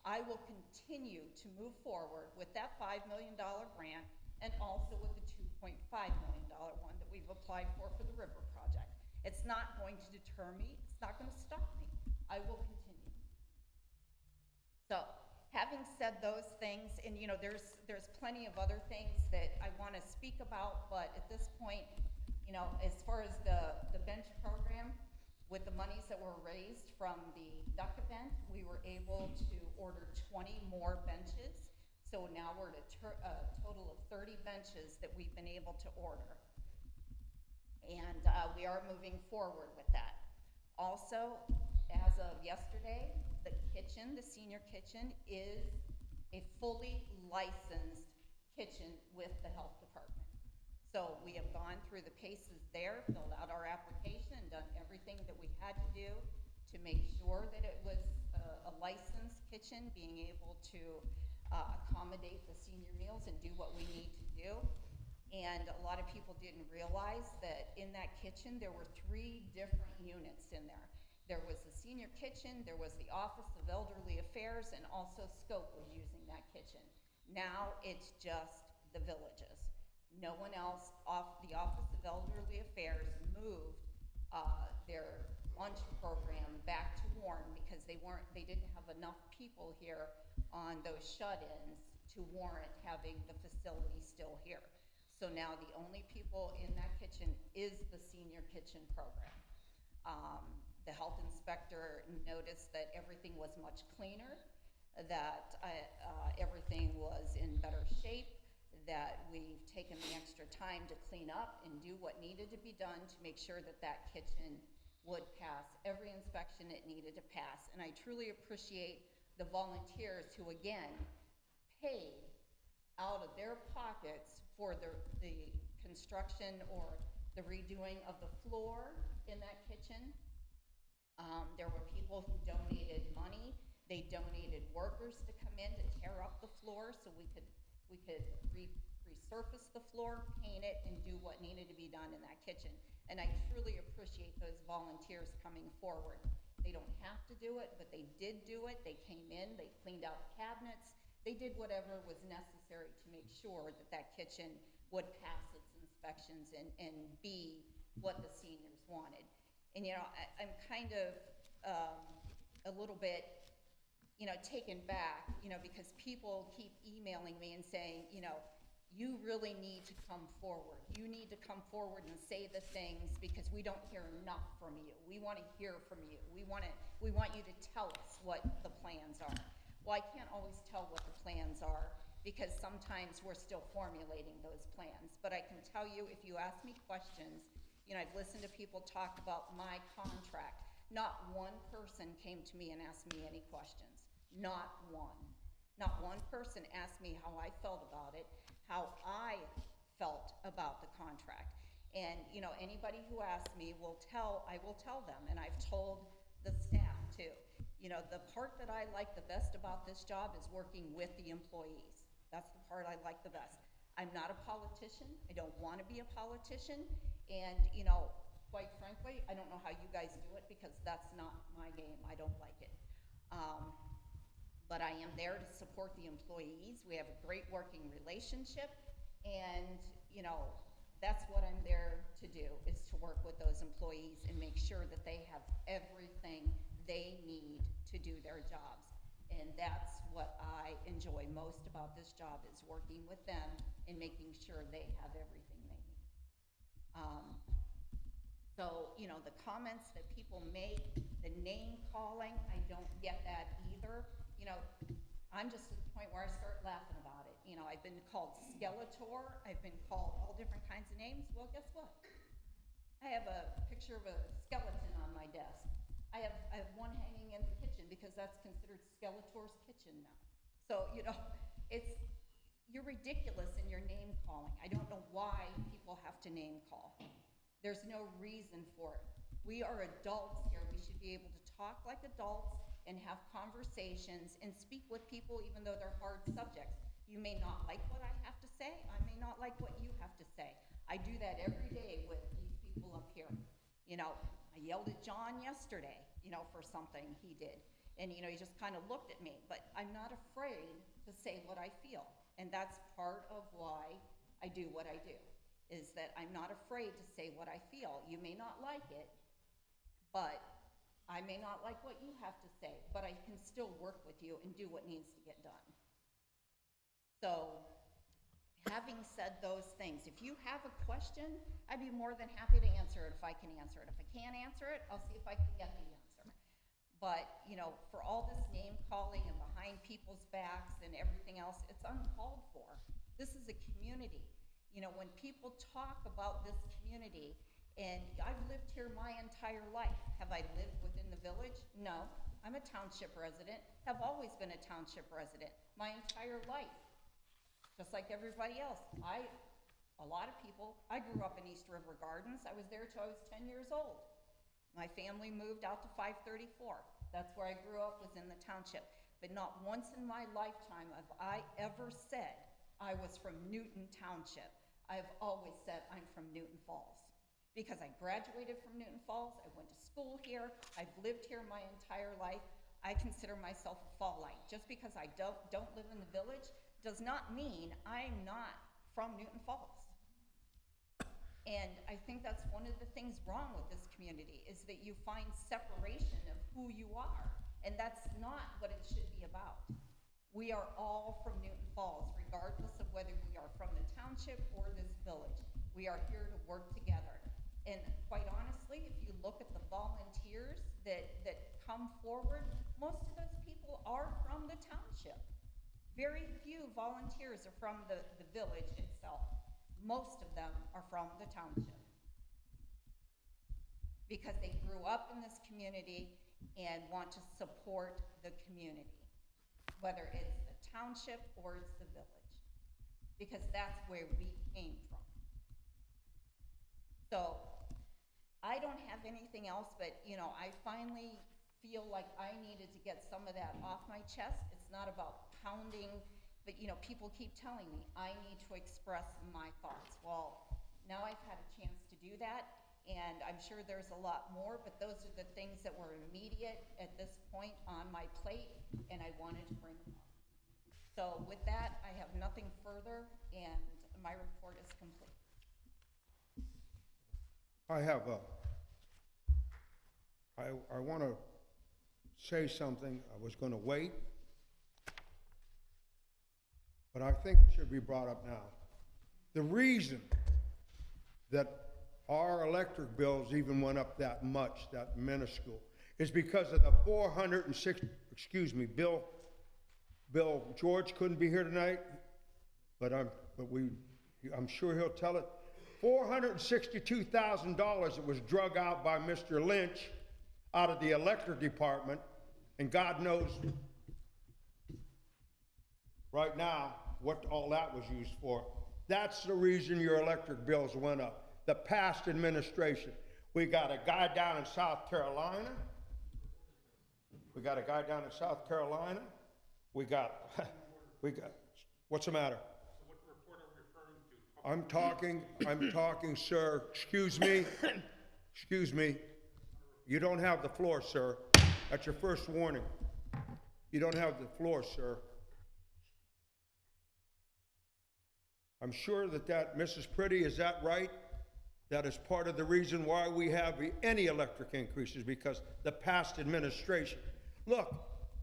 I will continue to move forward with that $5 million grant and also with the $2.5 million one that we've applied for the river project. It's not going to deter me. It's not going to stop me. I will continue. So, having said those things, and there's plenty of other things that I want to speak about, but at this point, as far as the bench program, with the monies that were raised from the duck event, we were able to order 20 more benches. So now we're at a total of 30 benches that we've been able to order. And we are moving forward with that. Also, as of yesterday, the kitchen, the senior kitchen, is a fully licensed kitchen with the health department. So we have gone through the paces there, filled out our application, and done everything that we had to do to make sure that it was a licensed kitchen, being able to accommodate the senior meals and do what we need to do. And a lot of people didn't realize that in that kitchen there were 3 different units in there. There was the senior kitchen, there was the Office of Elderly Affairs, and also Scope was using that kitchen. Now it's just the Villages. No one else, the Office of Elderly Affairs moved their lunch program back to Warren because they didn't have enough people here on those shut-ins to warrant having the facility still here. So now the only people in that kitchen is the senior kitchen program. The health inspector noticed that everything was much cleaner, that everything was in better shape, that we've taken the extra time to clean up and do what needed to be done to make sure that that kitchen would pass every inspection it needed to pass. And I truly appreciate the volunteers who, again, paid out of their pockets for the construction or the redoing of the floor in that kitchen. There were people who donated money. They donated workers to come in to tear up the floor so we could resurface the floor, paint it, and do what needed to be done in that kitchen. And I truly appreciate those volunteers coming forward. They don't have to do it, but they did do it. They came in, they cleaned out cabinets, they did whatever was necessary to make sure that that kitchen would pass its inspections and be what the seniors wanted. And I'm kind of a little bit taken back, because people keep emailing me and saying, you really need to come forward. You need to come forward and say the things because we don't hear enough from you. We want to hear from you. We want you to tell us what the plans are. Well, I can't always tell what the plans are because sometimes we're still formulating those plans. But I can tell you, if you ask me questions, I've listened to people talk about my contract. Not one person came to me and asked me any questions. Not one. Not one person asked me how I felt about it, how I felt about the contract. And, anybody who asks me I will tell them, and I've told the staff too. The part that I like the best about this job is working with the employees. That's the part I like the best. I'm not a politician. I don't want to be a politician. And, quite frankly, I don't know how you guys do it because that's not my game. I don't like it. But I am there to support the employees. We have a great working relationship. And, that's what I'm there to do, is to work with those employees and make sure that they have everything they need to do their jobs. And that's what I enjoy most about this job, is working with them and making sure they have everything they need. So, the comments that people make, the name calling, I don't get that either. I'm just at the point where I start laughing about it. You know, I've been called Skeletor, I've been called all different kinds of names. Well, guess what? I have a picture of a skeleton on my desk. I have one hanging in the kitchen because that's considered Skeletor's kitchen now. So, you know, you're ridiculous in your name calling. I don't know why people have to name call. There's no reason for it. We are adults here. We should be able to talk like adults and have conversations and speak with people even though they're hard subjects. You may not like what I have to say. I may not like what you have to say. I do that every day with these people up here. You know, I yelled at John yesterday, you know, for something he did. And, you know, he just kind of looked at me. But I'm not afraid to say what I feel. And that's part of why I do what I do, is that I'm not afraid to say what I feel. You may not like it, but I may not like what you have to say, but I can still work with you and do what needs to get done. So, having said those things, if you have a question, I'd be more than happy to answer it if I can answer it. If I can't answer it, I'll see if I can get the answer. But, you know, for all this name calling and behind people's backs and everything else, it's uncalled for. This is a community. You know, when people talk about this community, and I've lived here my entire life. Have I lived within the village? No. I'm a township resident, have always been a township resident my entire life. Just like everybody else. A lot of people, I grew up in East River Gardens. I was there till I was 10 years old. My family moved out to 534. That's where I grew up, was in the township. But not once in my lifetime have I ever said I was from Newton Township. I've always said I'm from Newton Falls. Because I graduated from Newton Falls, I went to school here, I've lived here my entire life. I consider myself a Fallite. Just because I don't live in the village does not mean I'm not from Newton Falls. And I think that's one of the things wrong with this community, is that you find separation of who you are. And that's not what it should be about. We are all from Newton Falls, regardless of whether we are from the township or this village. We are here to work together. And quite honestly, if you look at the volunteers that come forward, most of those people are from the township. Very few volunteers are from the village itself. Most of them are from the township. Because they grew up in this community and want to support the community, whether it's the township or it's the village, because that's where we came from. So I don't have anything else, but, you know, I finally feel like I needed to get some of that off my chest. It's not about pounding, but, you know, people keep telling me I need to express my thoughts. Well, now I've had a chance to do that, and I'm sure there's a lot more, but those are the things that were immediate at this point on my plate, and I wanted to bring them up. So with that, I have nothing further, and my report is complete. I want to say something. I was going to wait, but I think it should be brought up now. The reason that our electric bills even went up that much, that minuscule, is because of the 460, Bill, George couldn't be here tonight, but I'm sure he'll tell it. $462,000 that was drug out by Mr. Lynch out of the electric department, and God knows right now what all that was used for. That's the reason your electric bills went up. The past administration. We got a guy down in South Carolina. We got what's the matter? I'm talking, sir. Excuse me. You don't have the floor, sir. That's your first warning. You don't have the floor, sir. I'm sure that Mrs. Pretty, is that right? That is part of the reason why we have any electric increases, because the past administration. Look,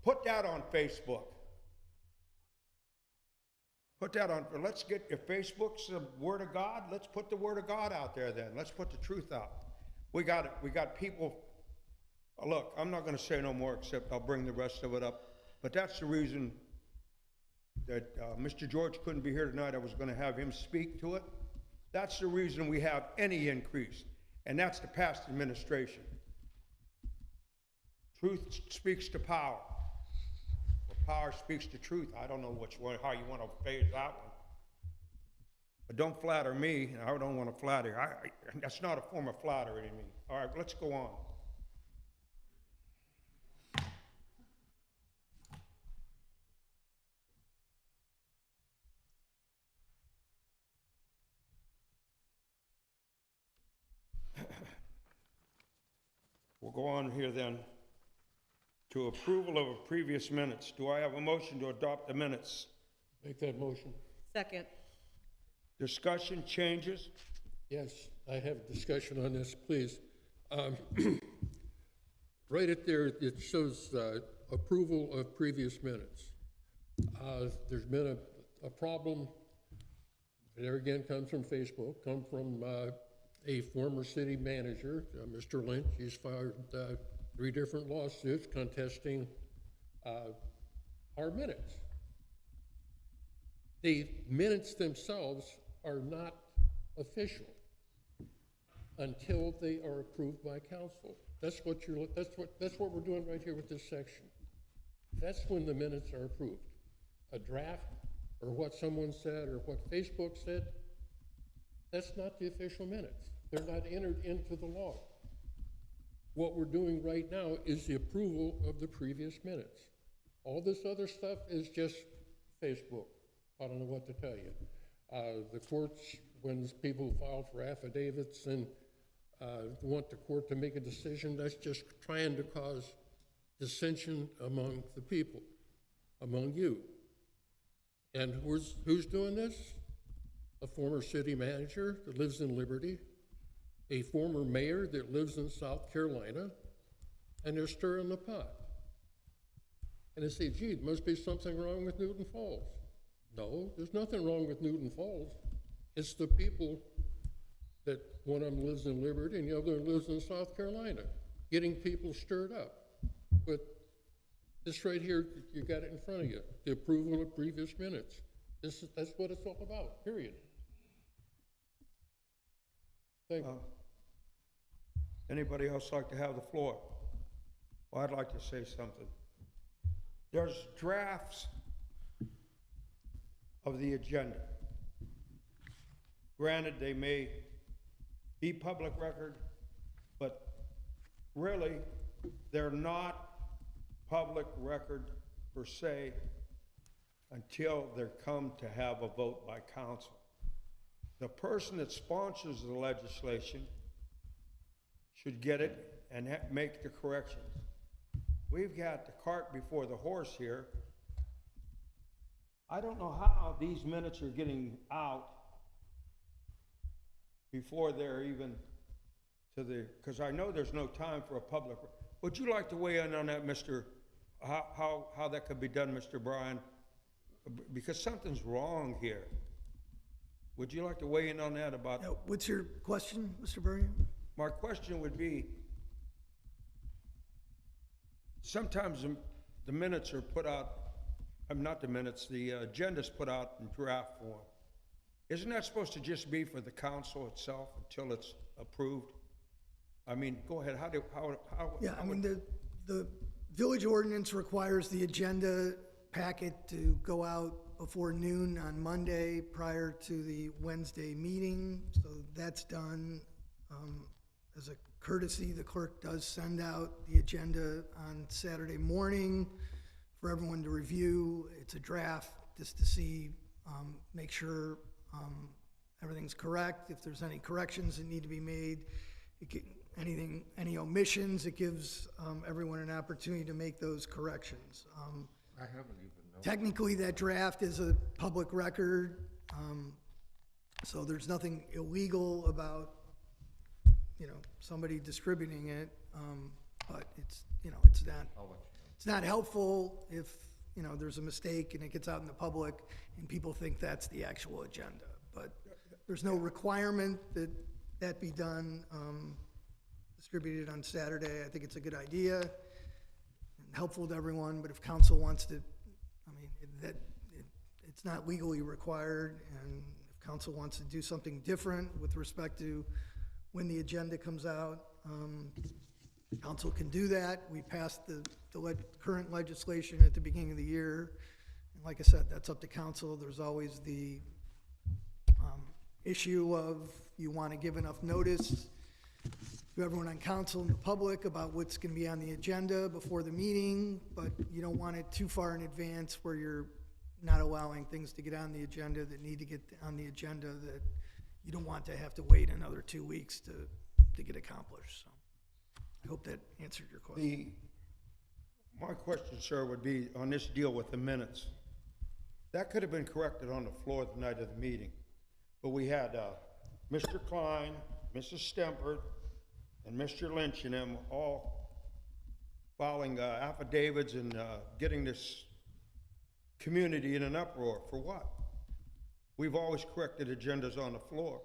put that on Facebook. Let's get, if Facebook's the word of God, let's put the word of God out there then. Let's put the truth out. We got people, look, I'm not going to say no more except I'll bring the rest of it up, but that's the reason that Mr. George couldn't be here tonight, I was gonna have him speak to it. That's the reason we have any increase, and that's the past administration. Truth speaks to power. Or power speaks to truth. I don't know which one, how you want to phrase that one. But don't flatter me, and I don't want to flatter. That's not a form of flattery to me. All right, let's go on. We'll go on here then to approval of previous minutes. Do I have a motion to adopt the minutes? Make that motion. Second. Discussion, changes? Yes, I have a discussion on this, please. Right at there, it shows approval of previous minutes. There's been a problem, there again comes from Facebook, come from a former city manager, Mr. Lynch. He's filed 3 different lawsuits contesting our minutes. The minutes themselves are not official until they are approved by council. That's what we're doing right here with this section. That's when the minutes are approved. A draft, or what someone said, or what Facebook said, that's not the official minutes. They're not entered into the law. What we're doing right now is the approval of the previous minutes. All this other stuff is just Facebook. I don't know what to tell you. The courts, when people file for affidavits and want the court to make a decision, that's just trying to cause dissension among the people, among you. And who's doing this? A former city manager that lives in Liberty, a former mayor that lives in South Carolina, and they're stirring the pot. And they say, gee, there must be something wrong with Newton Falls. No, there's nothing wrong with Newton Falls. It's the people that one of them lives in Liberty and the other lives in South Carolina, getting people stirred up. But this right here, you got it in front of you, the approval of previous minutes. That's what it's all about, period. Thank you. Anybody else like to have the floor? Well, I'd like to say something. There's drafts of the agenda. Granted, they may be public record, but really, they're not public record per se until they're come to have a vote by council. The person that sponsors the legislation should get it and make the corrections. We've got the cart before the horse here. I don't know how these minutes are getting out before they're even to the, because I know there's no time for a public. Would you like to weigh in on that, Mr., how that could be done, Mr. Bryan? Because something's wrong here. Would you like to weigh in on that about? What's your question, Mr. Bryan? My question would be, sometimes the minutes are put out, not the minutes, the agenda's put out in draft form. Isn't that supposed to just be for the council itself until it's approved? I mean, go ahead, Yeah, I mean, the village ordinance requires the agenda packet to go out before noon on Monday prior to the Wednesday meeting, so that's done. As a courtesy, the clerk does send out the agenda on Saturday morning for everyone to review. It's a draft just to see, make sure everything's correct. If there's any corrections that need to be made, any omissions, it gives everyone an opportunity to make those corrections. I haven't even known. Technically, that draft is a public record, so there's nothing illegal about, somebody distributing it, but it's not helpful if, there's a mistake and it gets out in the public and people think that's the actual agenda. But there's no requirement that that be done, distributed on Saturday. I think it's a good idea and helpful to everyone, but if council wants to, it's not legally required, and if council wants to do something different with respect to when the agenda comes out, council can do that. We passed the current legislation at the beginning of the year, and like I said, that's up to council. There's always the issue of you want to give enough notice to everyone on council and the public about what's going to be on the agenda before the meeting, but you don't want it too far in advance where you're not allowing things to get on the agenda that need to get on the agenda that you don't want to have to wait another 2 weeks to get accomplished. So I hope that answered your question. My question, sir, would be on this deal with the minutes. That could have been corrected on the floor the night of the meeting, but we had Mr. Klein, Mrs. Stemper, and Mr. Lynch and them all filing affidavits and getting this community in an uproar. For what? We've always corrected agendas on the floor.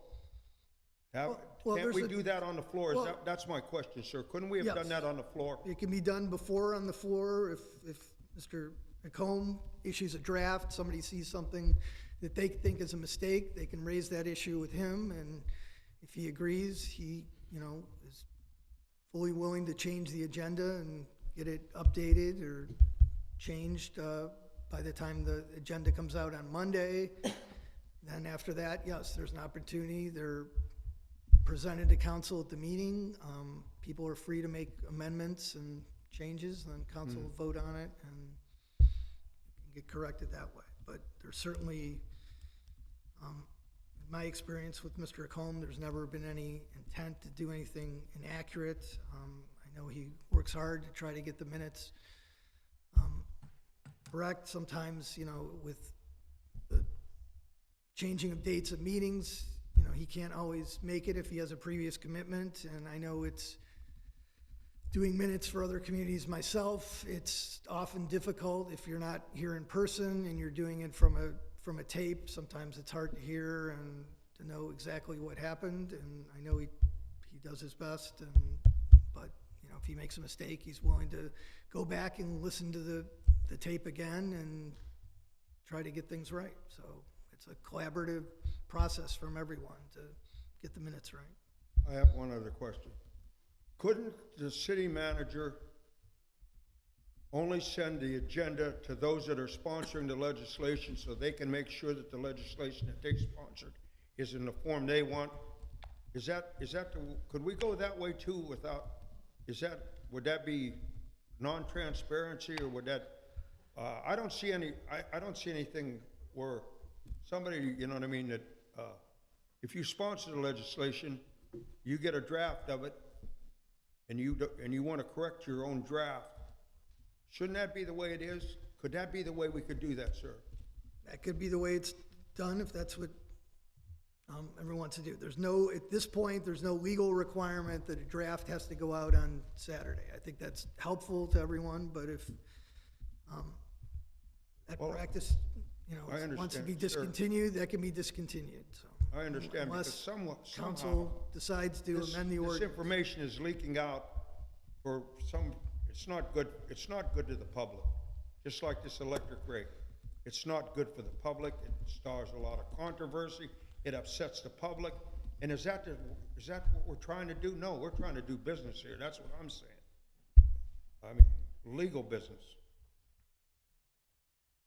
Can't we do that on the floor? That's my question, sir. Couldn't we have done that on the floor? It can be done before on the floor. If Mr. McComb issues a draft, somebody sees something that they think is a mistake, they can raise that issue with him, and if he agrees, he, is fully willing to change the agenda and get it updated or changed by the time the agenda comes out on Monday. Then after that, yes, there's an opportunity. They're presented to council at the meeting. People are free to make amendments and changes, and then council will vote on it and get corrected that way. But there's certainly, in my experience with Mr. McComb, there's never been any intent to do anything inaccurate. I know he works hard to try to get the minutes correct. Sometimes, with the changing of dates of meetings, he can't always make it if he has a previous commitment, and I know it's doing minutes for other communities myself. It's often difficult if you're not here in person and you're doing it from a tape. Sometimes it's hard to hear and to know exactly what happened, and I know he does his best, but if he makes a mistake, he's willing to go back and listen to the tape again and try to get things right. So it's a collaborative process from everyone to get the minutes right. I have one other question. Couldn't the city manager only send the agenda to those that are sponsoring the legislation so they can make sure that the legislation that they sponsored is in the form they want? Could we go that way too without, would that be non-transparency, or would that, I don't see anything where somebody, that if you sponsor the legislation, you get a draft of it, and you want to correct your own draft. Shouldn't that be the way it is? Could that be the way we could do that, sir? That could be the way it's done if that's what everyone wants to do. At this point, there's no legal requirement that a draft has to go out on Saturday. I think that's helpful to everyone, but if that practice, wants to be discontinued, that can be discontinued, so. I understand, because Unless somehow council decides to amend the this ordinance. information is leaking out for it's not good to the public, just like this electric rate. It's not good for the public, it stars a lot of controversy, it upsets the public, and is that what we're trying to do? No, we're trying to do business here, that's what I'm saying. I mean, legal business.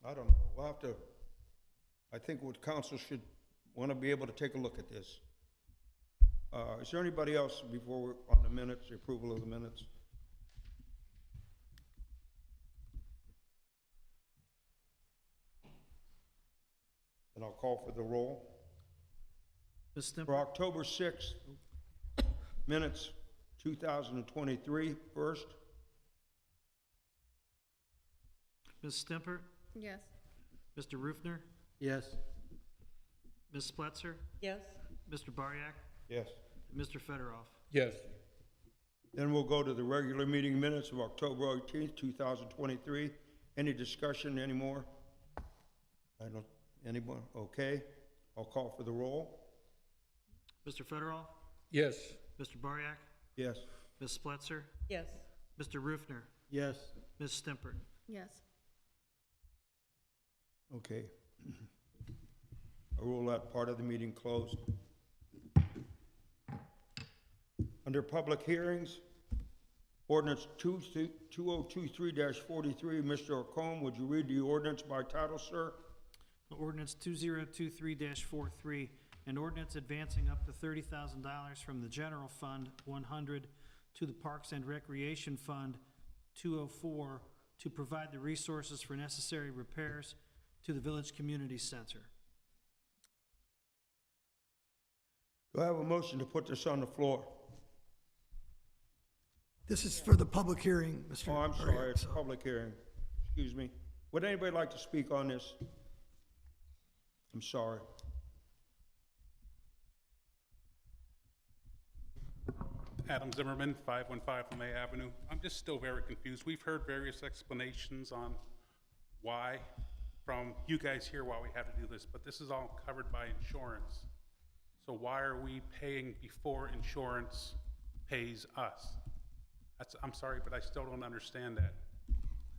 I don't know, I think what council should want to be able to take a look at this. Is there anybody else before we're on the minutes, the approval of the minutes? And I'll call for the roll. Ms. Stemper? For October 6th, minutes 2023 first. Ms. Stemper? Yes. Mr. Rufner? Yes. Ms. Spletzer? Yes? Mr. Bariak? Yes. Mr. Federoff? Yes. Then we'll go to the regular meeting minutes of October 18th, 2023. Any discussion anymore? Anyone? Okay. I'll call for the roll. Mr. Federoff? Yes. Mr. Bariak? Yes. Ms. Spletzer? Yes. Mr. Rufner? Yes. Ms. Stemper? Yes. Okay. I rule that part of the meeting closed. Under public hearings, ordinance 2023-43, Mr. Ocone, would you read the ordinance by title, sir? Ordinance 2023-43, an ordinance advancing up to $30,000 from the General Fund 100 to the Parks and Recreation Fund 204 to provide the resources for necessary repairs to the Village Community Center. Do I have a motion to put this on the floor? This is for the public hearing, Mr. Oh, I'm Maria, sorry, it's a so- public hearing. Excuse me. Would anybody like to speak on this? I'm sorry. Adam Zimmerman, 515 LeMay Avenue. I'm just still very confused. We've heard various explanations on why, from you guys here, why we have to do this, but this is all covered by insurance. So why are we paying before insurance pays us? I'm sorry, but I still don't understand that.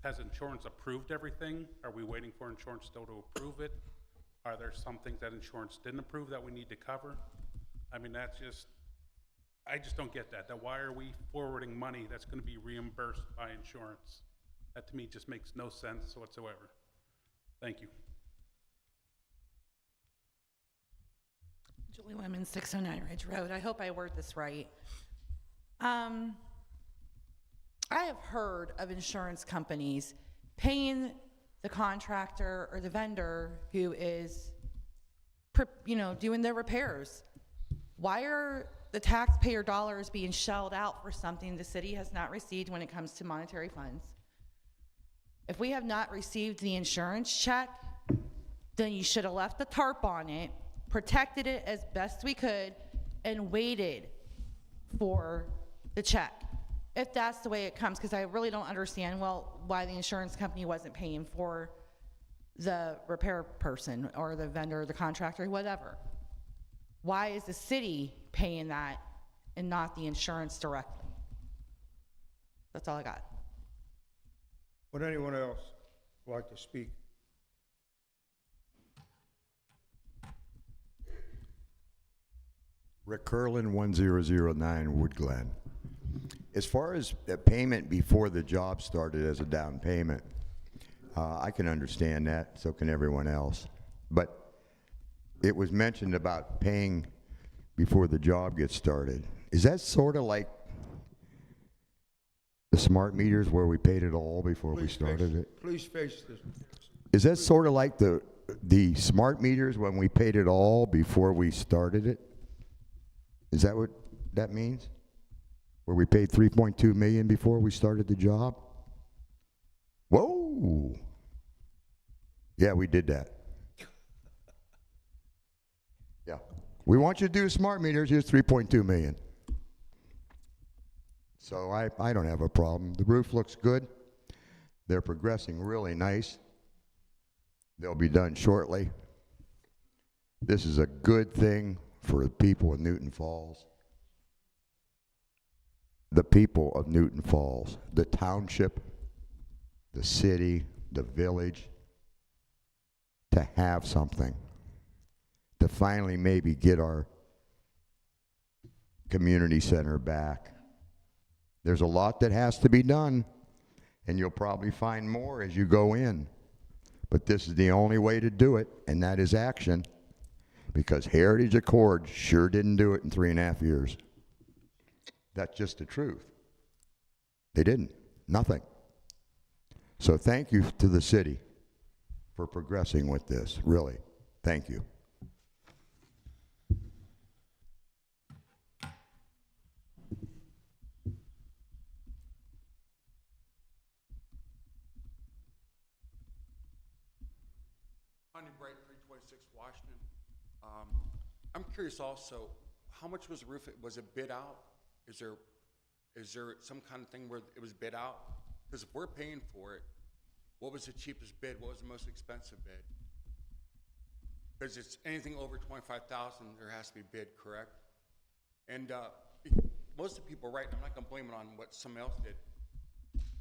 Has insurance approved everything? Are we waiting for insurance still to approve it? Are there some things that insurance didn't approve that we need to cover? I mean, I just don't get that. That why are we forwarding money that's gonna be reimbursed by insurance? That to me just makes no sense whatsoever. Thank you. Julie Lemon, 609 Ridge Road. I hope I word this right. I have heard of insurance companies paying the contractor or the vendor who is, doing their repairs. Why are the taxpayer dollars being shelled out for something the city has not received when it comes to monetary funds? If we have not received the insurance check, then you should have left the tarp on it, protected it as best we could, and waited for the check. If that's the way it comes, because I really don't understand, why the insurance company wasn't paying for the repair person or the vendor, or the contractor, whatever. Why is the city paying that and not the insurance directly? That's all I got. Would anyone else like to speak? Rick Curlin, 1009 Wood Glen. As far as the payment before the job started as a down payment, I can understand that, so can everyone else. But it was mentioned about paying before the job gets started. Is that sort of like the smart meters where we paid it all before we started it? Please face this. Is that sort of like the smart meters when we paid it all before we started it? Is that what that means? Where we paid $3.2 million before we started the job? Whoa! Yeah, we did that. Yeah. We want you to do smart meters, here's $3.2 million. So I don't have a problem. The roof looks good. They're progressing really nice. They'll be done shortly. This is a good thing for the people of Newton Falls. The people of Newton Falls, the township, the city, the village, to have something, to finally maybe get our community center back. There's a lot that has to be done, and you'll probably find more as you go in. But this is the only way to do it, and that is action, because Heritage Accord sure didn't do it in 3.5 years. That's just the truth. They didn't. Nothing. So thank you to the city for progressing with this, really. Thank you. Honey Bright, 326 Washington. I'm curious also, how much was the roof? Was it bid out? Is there some kind of thing where it was bid out? Because if we're paying for it, what was the cheapest bid? What was the most expensive bid? Because it's anything over 25,000, there has to be bid, correct? And most of the people, right, I'm not gonna blame it on what someone else did.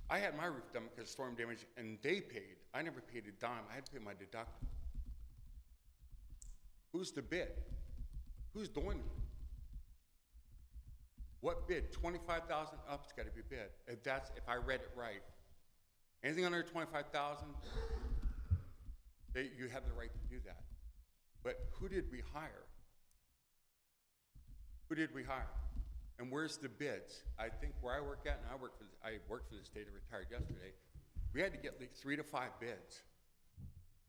I had my roof done because of storm damage, and they paid. I never paid a dime. I had to pay my deductible. Who's the bid? Who's doing it? What bid? 25,000 up, it's gotta be bid. If I read it right. Anything under 25,000, you have the right to do that. But who did we hire? Who did we hire? And where's the bids? I think where I work at, and I worked for the state and retired yesterday, we had to get like 3 to 5 bids.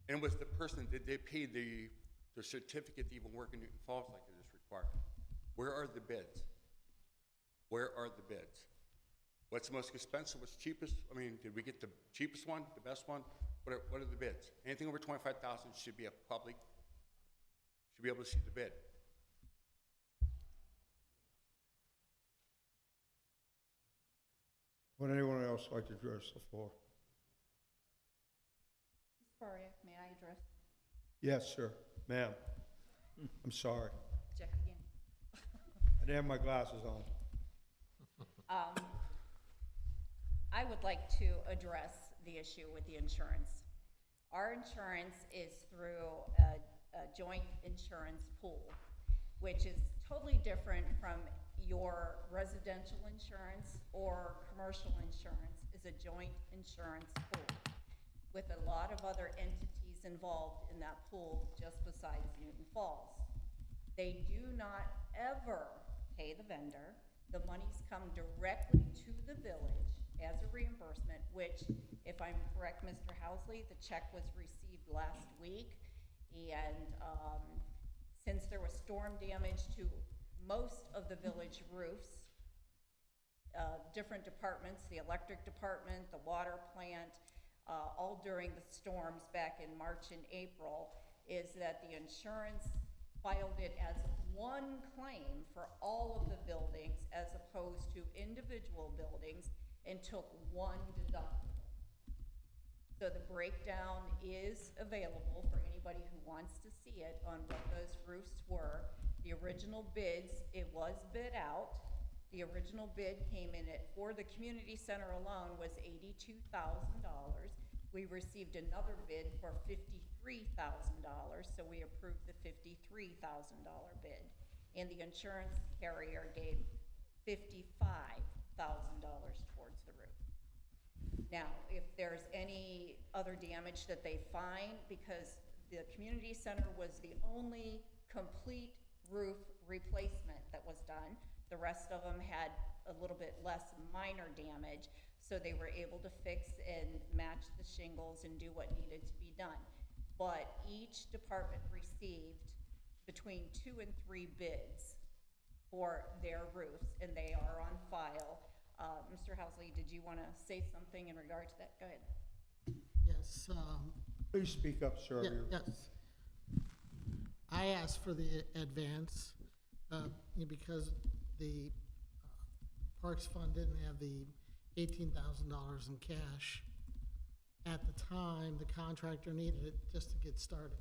And it was the person, did they pay the certificate to even work in Newton Falls like it is required? Where are the bids? Where are the bids? What's the most expensive, what's cheapest? I mean, did we get the cheapest one, the best one? What are the bids? Anything over 25,000 should be a public, should be able to see the bid. Would anyone else like to address the floor? Ms. Faria, may I address? Yes, sir. Ma'am. I'm sorry. Check again. I didn't have my glasses on. I would like to address the issue with the insurance. Our insurance is through a joint insurance pool, which is totally different from your residential insurance or commercial insurance. Is a joint insurance pool with a lot of other entities involved in that pool just besides Newton Falls. They do not ever pay the vendor. The monies come directly to the village as a reimbursement, which, if I'm correct, Mr. Housley, the check was received last week. And since there was storm damage to most of the village roofs, different departments, the electric department, the water plant, all during the storms back in March and April, is that the insurance filed it as one claim for all of the buildings as opposed to individual buildings and took one deductible. So the breakdown is available for anybody who wants to see it on what those roofs were. The original bids, it was bid out. The original bid came in for the community center alone was $82,000. We received another bid for $53,000, so we approved the $53,000 bid. And the insurance carrier gave $55,000 towards the roof. Now, if there's any other damage that they find, because the community center was the only complete roof replacement that was done, the rest of them had a little bit less minor damage, so they were able to fix and match the shingles and do what needed to be done. But each department received between 2 and 3 bids for their roofs, and they are on file. Mr. Housley, did you want to say something in regard to that? Go ahead. Yes. Please speak up, sir. Yes. I asked for the advance because the Parks Fund didn't have the $18,000 in cash at the time. The contractor needed it just to get started.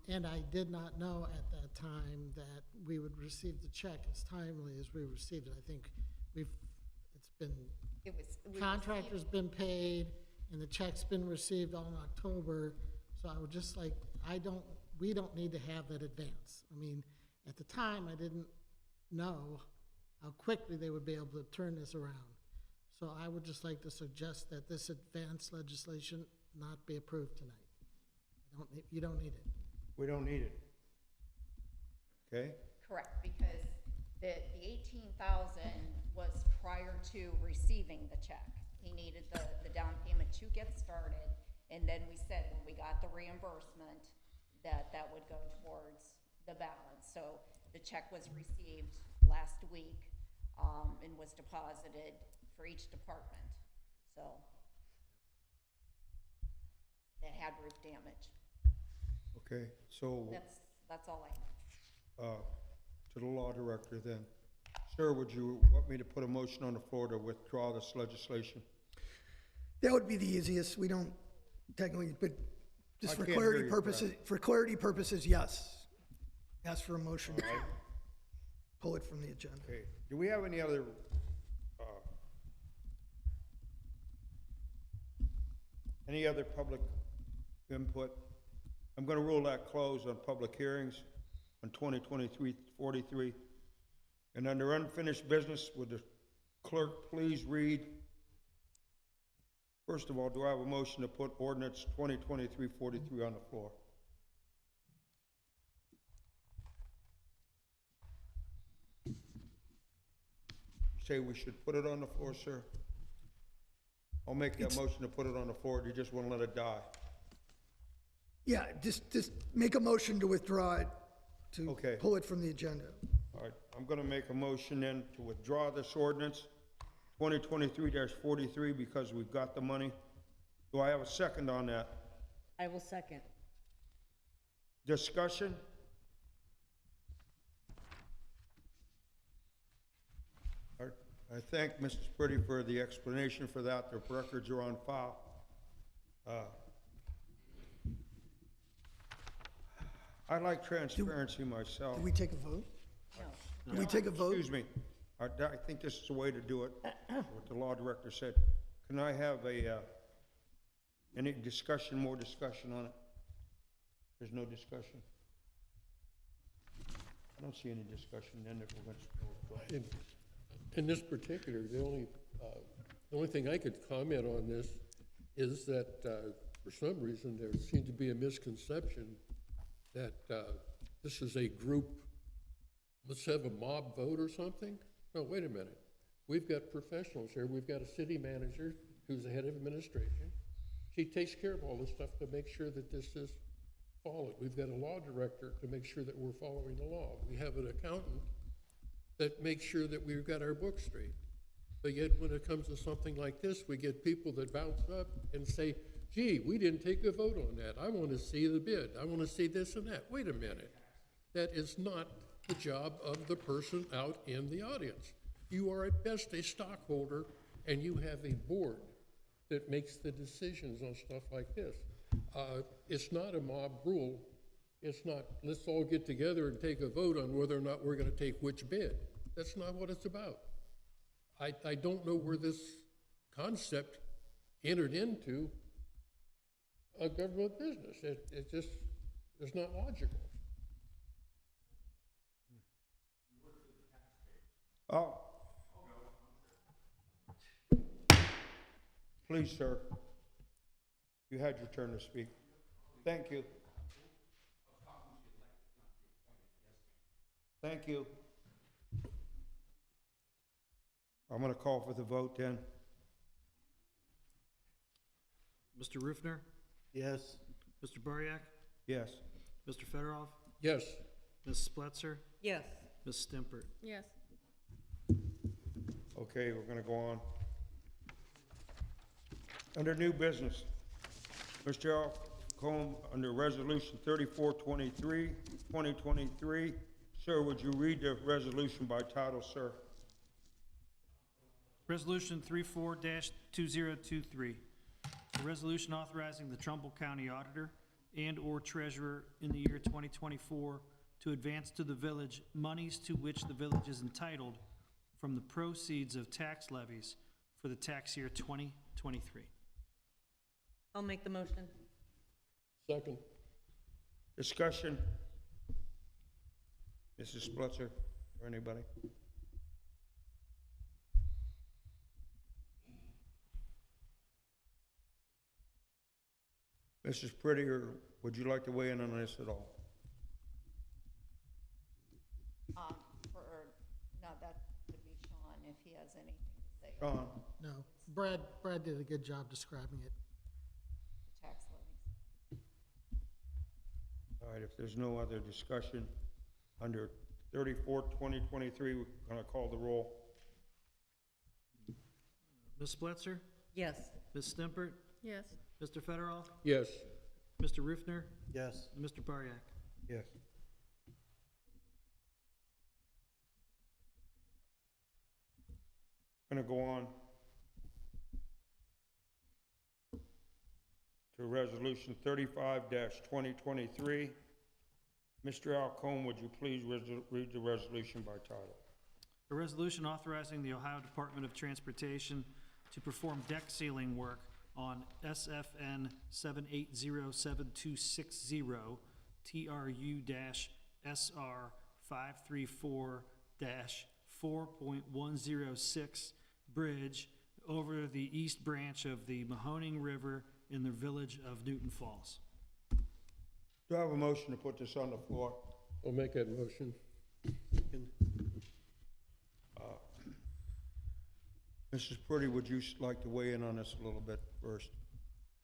And I did not know at that time that we would receive the check as timely as we received it. I think contractor's been paid and the check's been received on October. So I would just like, we don't need to have that advance. I mean, at the time, I didn't know how quickly they would be able to turn this around. So I would just like to suggest that this advance legislation not be approved tonight. You don't need it. We don't need it. Okay? Correct, because the $18,000 was prior to receiving the check. He needed the down payment to get started, and then we said when we got the reimbursement that would go towards the balance. So the check was received last week and was deposited for each department. So that had roof damage. Okay, so That's all I have. To the law director then. Sir, would you want me to put a motion on the floor to withdraw this legislation? That would be the easiest. We don't technically, but just I for can't clarity hear you, purposes, yes. Ask for a motion to pull it from the agenda. Okay, do we have any other, public input? I'm gonna rule that closed on public hearings on 2023-43. And under unfinished business, would the clerk please read, first of all, do I have a motion to put ordinance 2023-43 on the floor? You say we should put it on the floor, sir? I'll make that motion to put it on the floor. Do you just want to let it die? Yeah, just make a motion to withdraw it, to Okay. pull it from the agenda. All right, I'm gonna make a motion then to withdraw this ordinance, 2023-43, because we've got the money. Do I have a second on that? I will second. Discussion? All right, I thank Mrs. Pretty for the explanation for that. The records are on file. I like transparency myself. Did we take a vote? No. Did we take a vote? Excuse me. I think this is the way to do it, what the law director said. Can I have any discussion, more discussion on it? There's no discussion? I don't see any discussion then if we're going to. In this particular, the only thing I could comment on this is that, for some reason, there seemed to be a misconception that this is a group, let's have a mob vote or something. No, wait a minute. We've got professionals here. We've got a city manager who's the head of administration. She takes care of all this stuff to make sure that this is followed. We've got a law director to make sure that we're following the law. We have an accountant that makes sure that we've got our books straight. But yet when it comes to something like this, we get people that bounce up and say, gee, we didn't take a vote on that. I want to see the bid. I want to see this and that. Wait a minute. That is not the job of the person out in the audience. You are at best a stockholder, and you have a board that makes the decisions on stuff like this. It's not a mob rule. It's not, let's all get together and take a vote on whether or not we're going to take which bid. That's not what it's about. I don't know where this concept entered into a government business. It just is not logical. Oh. Please, sir. You had your turn to speak. Thank you. Thank you. I'm going to call for the vote then. Mr. Rufner? Yes. Mr. Bariak? Yes. Mr. Federoff? Yes. Ms. Spletzer? Yes. Ms. Stimpert? Yes. Okay, we're going to go on. Under new business, Mr. Alcombe, under Resolution 3423, 2023. Sir, would you read the resolution by title, sir? Resolution 34-2023. A resolution authorizing the Trumbull County Auditor and/or Treasurer in the year 2024 to advance to the village monies to which the village is entitled from the proceeds of tax levies for the tax year 2023. I'll make the motion. Second. Discussion? Mrs. Spletzer or anybody? Mrs. Pretty, or would you like to weigh in on this at all? No, that would be Sean if he has anything to say. Sean? No, Brad did a good job describing it. The tax levies. All right, if there's no other discussion, under 34-2023, we're going to call the roll. Ms. Spletzer? Yes. Ms. Stimpert? Yes. Mr. Federoff? Yes. Mr. Rufner? Yes. And Mr. Bariak? Yes. Going to go on to Resolution 35-2023. Mr. Alcombe, would you please read the resolution by title? A resolution authorizing the Ohio Department of Transportation to perform deck sealing work on SFN 7807260 TRU-SR 534-4.106 bridge over the east branch of the Mahoning River in the village of Newton Falls. Do I have a motion to put this on the floor? I'll make that motion. Mrs. Purdy, would you like to weigh in on this a little bit first?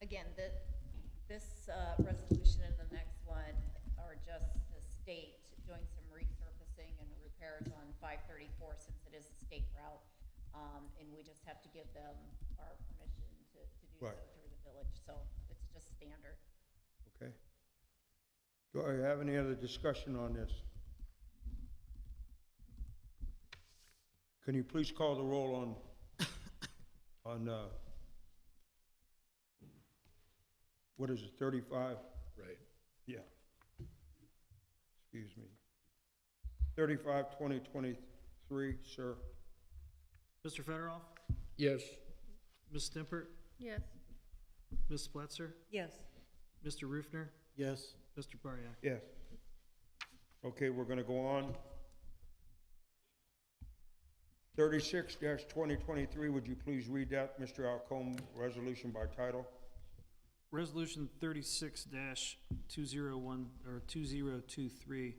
Again, this resolution and the next one are just the state doing some resurfacing and repairs on 534 since it is a state route. And we just have to give them our permission to do so Right. through the village. So it's just standard. Okay. Do I have any other discussion on this? Can you please call the roll on what is it, 35? Right. Yeah. Excuse me. 35-2023, sir. Mr. Federoff? Yes. Ms. Stimpert? Yes. Ms. Spletzer? Yes. Mr. Rufner? Yes. Mr. Bariak? Yes. Okay, we're gonna go on. 36-2023, would you please read that, Mr. Alcombe, resolution by title? Resolution 36-201, or 2023,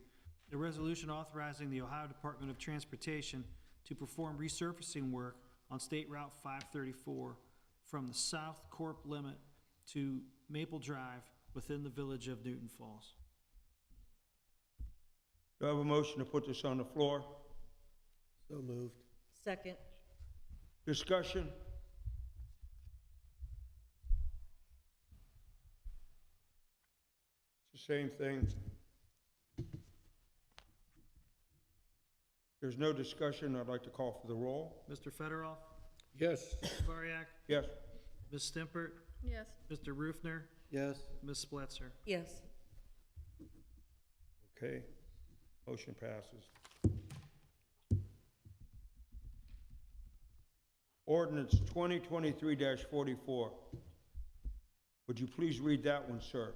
a resolution authorizing the Ohio Department of Transportation to perform resurfacing work on State Route 534 from the South Corp limit to Maple Drive within the village of Newton Falls. Do I have a motion to put this on the floor? So moved. Second. Discussion? It's the same thing. There's no discussion. I'd like to call for the roll. Mr. Federoff? Yes. Mr. Bariak? Yes. Ms. Stimpert? Yes. Mr. Rufner? Yes. Ms. Spletzer? Yes. Okay. Motion passes. Ordinance 2023-44. Would you please read that one, sir?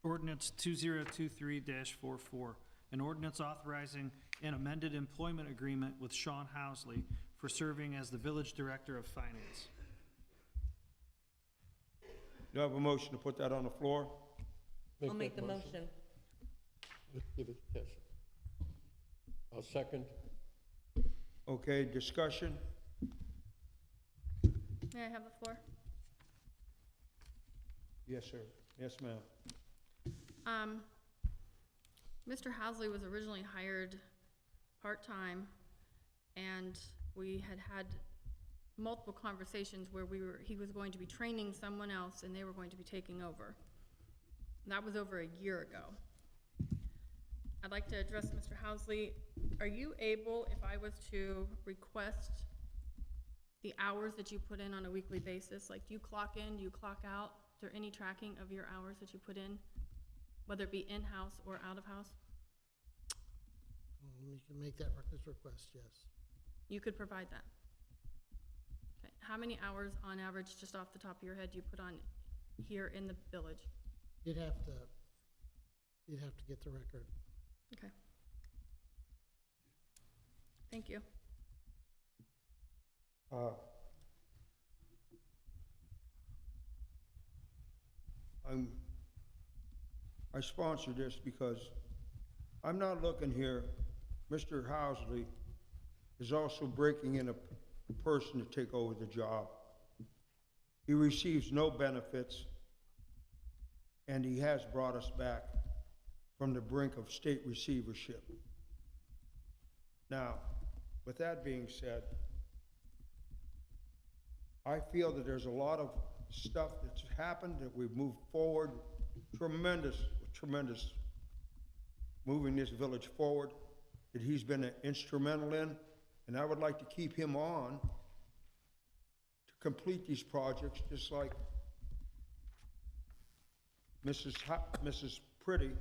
Ordinance 2023-44, an ordinance authorizing an amended employment agreement with Sean Housley for serving as the Village Director of Finance. Do I have a motion to put that on the floor? I'll make the motion. Give it, yes. I'll second. Okay, discussion? May I have the floor? Yes, sir. Yes, ma'am. Mr. Housley was originally hired part-time, and we had multiple conversations where he was going to be training someone else and they were going to be taking over. And that was over a year ago. I'd like to address Mr. Housley. Are you able, if I was to request the hours that you put in on a weekly basis, like do you clock in, do you clock out? Is there any tracking of your hours that you put in, whether it be in-house or out-of-house? You can make that request, yes. You could provide that. Okay. How many hours on average, just off the top of your head, do you put on here in the village? You'd have to get the record. Okay. Thank you. I sponsor this because I'm not looking here. Mr. Housley is also breaking in a person to take over the job. He receives no benefits, and he has brought us back from the brink of state receivership. Now, with that being said, I feel that there's a lot of stuff that's happened, that we've moved forward, tremendous, moving this village forward, that he's been instrumental in, and I would like to keep him on to complete these projects, just like Mrs. Pretty,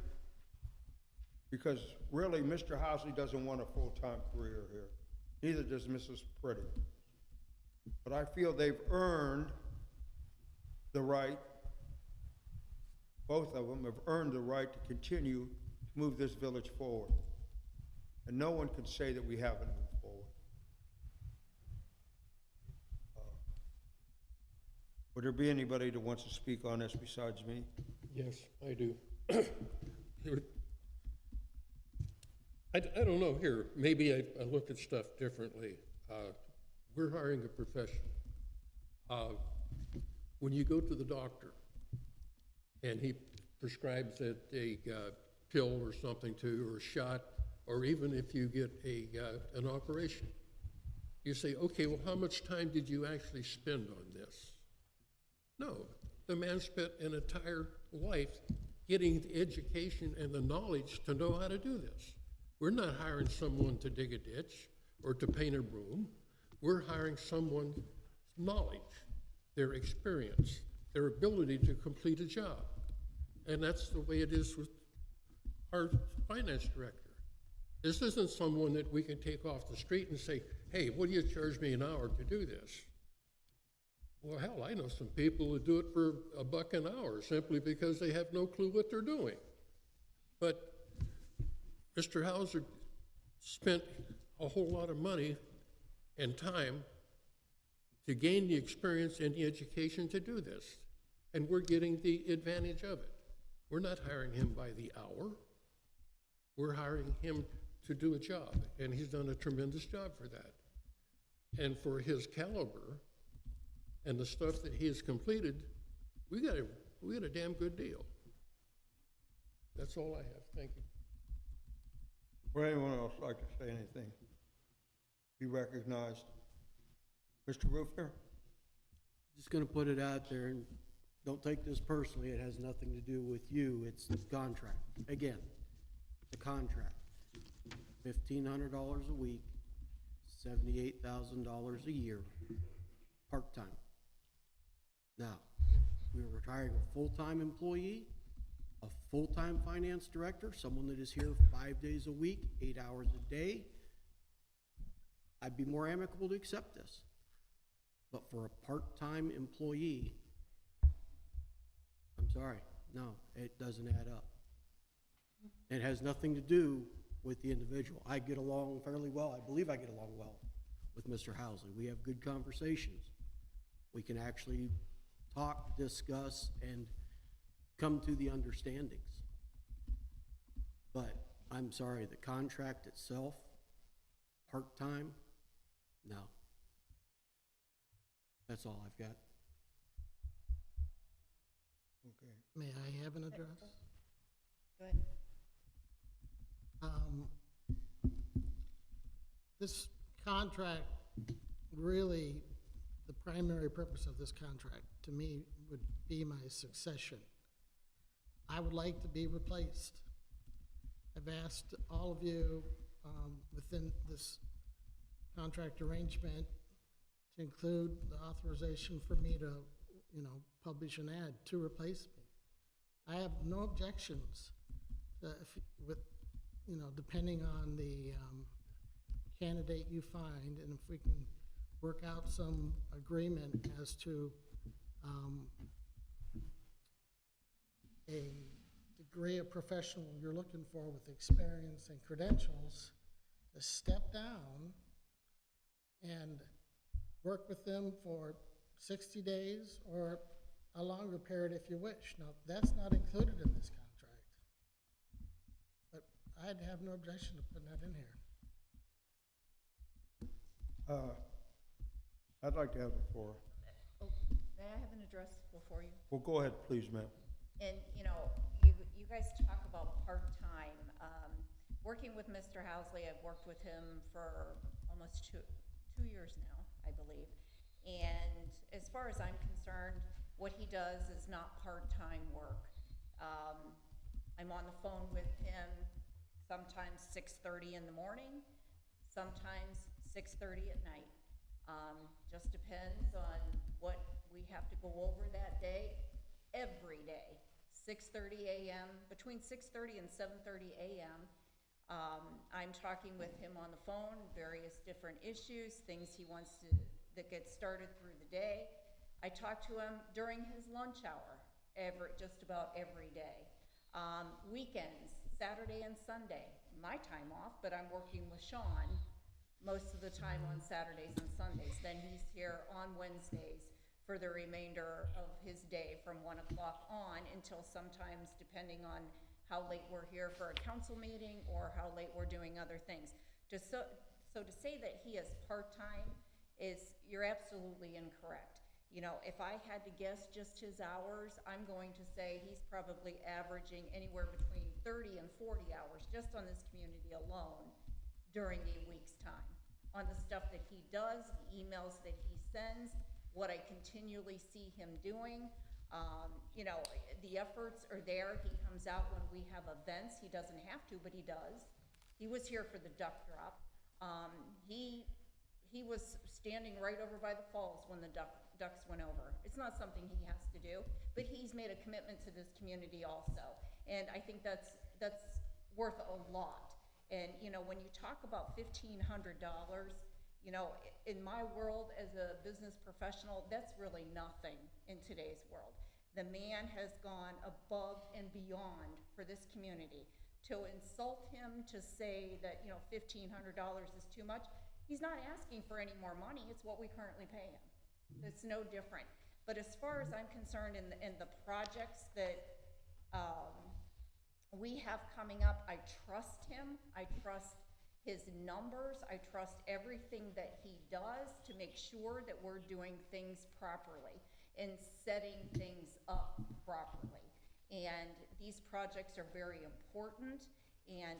because really, Mr. Housley doesn't want a full-time career here. Neither does Mrs. Pretty. But I feel they've earned the right, both of them have earned the right to continue to move this village forward. And no one can say that we haven't moved forward. Would there be anybody that wants to speak on this besides me? Yes, I do. I don't know here, maybe I look at stuff differently. We're hiring a professional. When you go to the doctor and he prescribes a pill or something to you, or a shot, or even if you get an operation, you say, okay, well, how much time did you actually spend on this? No, the man spent an entire life getting the education and the knowledge to know how to do this. We're not hiring someone to dig a ditch or to paint a room. We're hiring someone's knowledge, their experience, their ability to complete a job. And that's the way it is with our finance director. This isn't someone that we can take off the street and say, hey, what do you charge me an hour to do this? Well, hell, I know some people who do it for $1 an hour simply because they have no clue what they're doing. But Mr. Hauser spent a whole lot of money and time to gain the experience and the education to do this. And we're getting the advantage of it. We're not hiring him by the hour. We're hiring him to do a job, and he's done a tremendous job for that. And for his caliber and the stuff that he has completed, we got a damn good deal. That's all I have. Thank you. Would anyone else like to say anything? Be recognized. Mr. Rufner? Just gonna put it out there, and don't take this personally, it has nothing to do with you, it's the contract. Again, the contract. $1,500 a week, $78,000 a year, part-time. Now, we were hiring a full-time employee, a full-time finance director, someone that is here 5 days a week, 8 hours a day. I'd be more amicable to accept this. But for a part-time employee, I'm sorry, no, it doesn't add up. It has nothing to do with the individual. I get along fairly well. I believe I get along well with Mr. Housley. We have good conversations. We can actually talk, discuss, and come to the understandings. But I'm sorry, the contract itself, part-time, no. That's all I've got. Okay. May I have an address? Go ahead. This contract, really, the primary purpose of this contract, to me, would be my succession. I would like to be replaced. I've asked all of you within this contract arrangement to include the authorization for me to, publish an ad to replace me. I have no objections depending on the candidate you find, and if we can work out some agreement as to a degree of professional you're looking for with experience and credentials, to step down and work with them for 60 days or a longer period if you wish. Now, that's not included in this contract, but I'd have no objection to putting that in here. I'd like to have the floor. Oh, may I have an address before you? Well, go ahead, please, ma'am. And, you guys talk about part-time. Working with Mr. Housley, I've worked with him for almost two years now, I believe. And as far as I'm concerned, what he does is not part-time work. I'm on the phone with him sometimes 6:30 in the morning, sometimes 6:30 at night. Just depends on what we have to go over that day. Every day, 6:30 a.m., between 6:30 and 7:30 a.m., I'm talking with him on the phone, various different issues, things he wants that get started through the day. I talk to him during his lunch hour, just about every day. Weekends, Saturday and Sunday, my time off, but I'm working with Sean most of the time on Saturdays and Sundays. Then he's here on Wednesdays for the remainder of his day from 1 o'clock on until sometimes, depending on how late we're here for a council meeting or how late we're doing other things. So to say that he is part-time you're absolutely incorrect. You know, if I had to guess just his hours, I'm going to say he's probably averaging anywhere between 30 and 40 hours just on this community alone during a week's time. On the stuff that he does, the emails that he sends, what I continually see him doing. You know, the efforts are there. He comes out when we have events. He doesn't have to, but he does. He was here for the duck drop. He was standing right over by the falls when the ducks went over. It's not something he has to do, but he's made a commitment to this community also. And I think that's worth a lot. And, you know, when you talk about $1,500, you know, in my world as a business professional, that's really nothing in today's world. The man has gone above and beyond for this community. To insult him, to say that, you know, $1,500 is too much, he's not asking for any more money. It's what we currently pay him. It's no different. But as far as I'm concerned in the projects that we have coming up, I trust him. I trust his numbers. I trust everything that he does to make sure that we're doing things properly and setting things up properly. And these projects are very important, and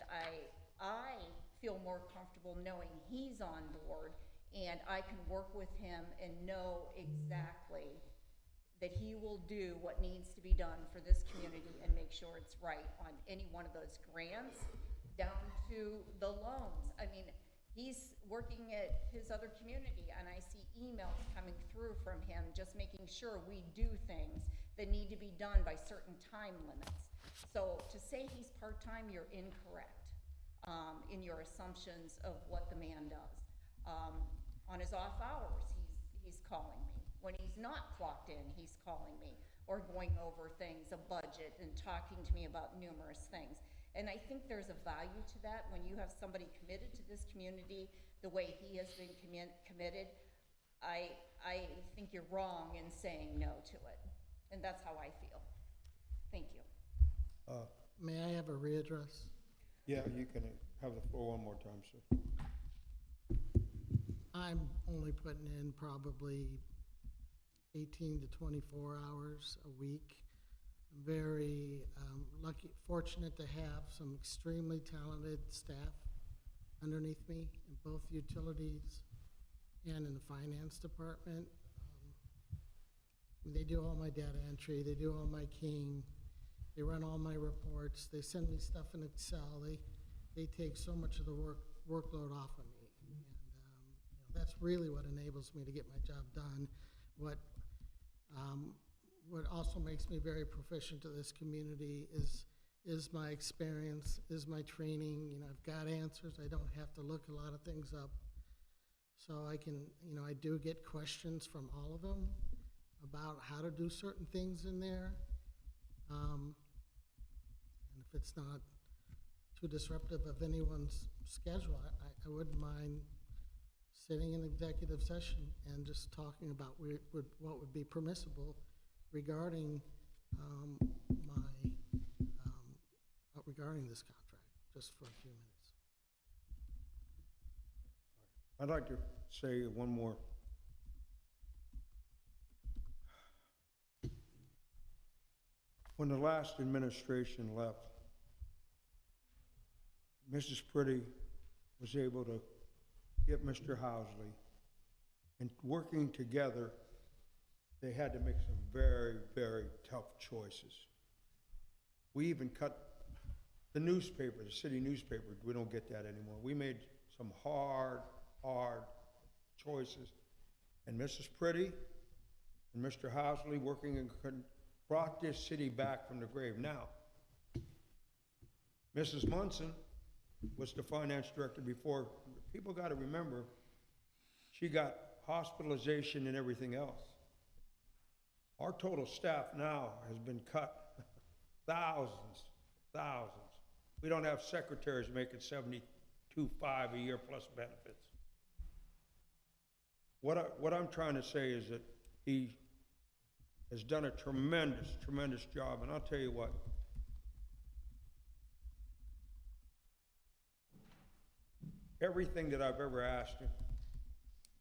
I feel more comfortable knowing he's on board, and I can work with him and know exactly that he will do what needs to be done for this community and make sure it's right on any one of those grants down to the loans. I mean, he's working at his other community, and I see emails coming through from him just making sure we do things that need to be done by certain time limits. So to say he's part-time, you're incorrect in your assumptions of what the man does. On his off hours, he's calling me. When he's not clocked in, he's calling me or going over things, a budget, and talking to me about numerous things. And I think there's a value to that when you have somebody committed to this community the way he has been committed. I think you're wrong in saying no to it, and that's how I feel. Thank you. May I have a readdress? Yeah, you can have the floor one more time, sir. I'm only putting in probably 18 to 24 hours a week. I'm very fortunate to have some extremely talented staff underneath me in both utilities and in the finance department. They do all my data entry, they do all my keying, they run all my reports, they send me stuff in Excel, they take so much of the workload off of me. And you know, that's really what enables me to get my job done. What also makes me very proficient to this community is my experience, is my training. You know, I've got answers. I don't have to look a lot of things up. So I can, you know, I do get questions from all of them about how to do certain things in there. And if it's not too disruptive of anyone's schedule, I wouldn't mind sitting in executive session and just talking about what would be permissible regarding regarding this contract, just for a few minutes. I'd like to say one more. When the last administration left, Mrs. Pretty was able to get Mr. Housley, and working together, they had to make some very, very tough choices. We even cut the newspaper, the city newspaper. We don't get that anymore. We made some hard choices. And Mrs. Pretty and Mr. Housley working brought this city back from the grave. Now, Mrs. Munson was the finance director before. People got to remember, she got hospitalization and everything else. Our total staff now has been cut thousands. We don't have secretaries making 72.5 a year plus benefits. What I'm trying to say is that he has done a tremendous job, and I'll tell you what. Everything that I've ever asked him,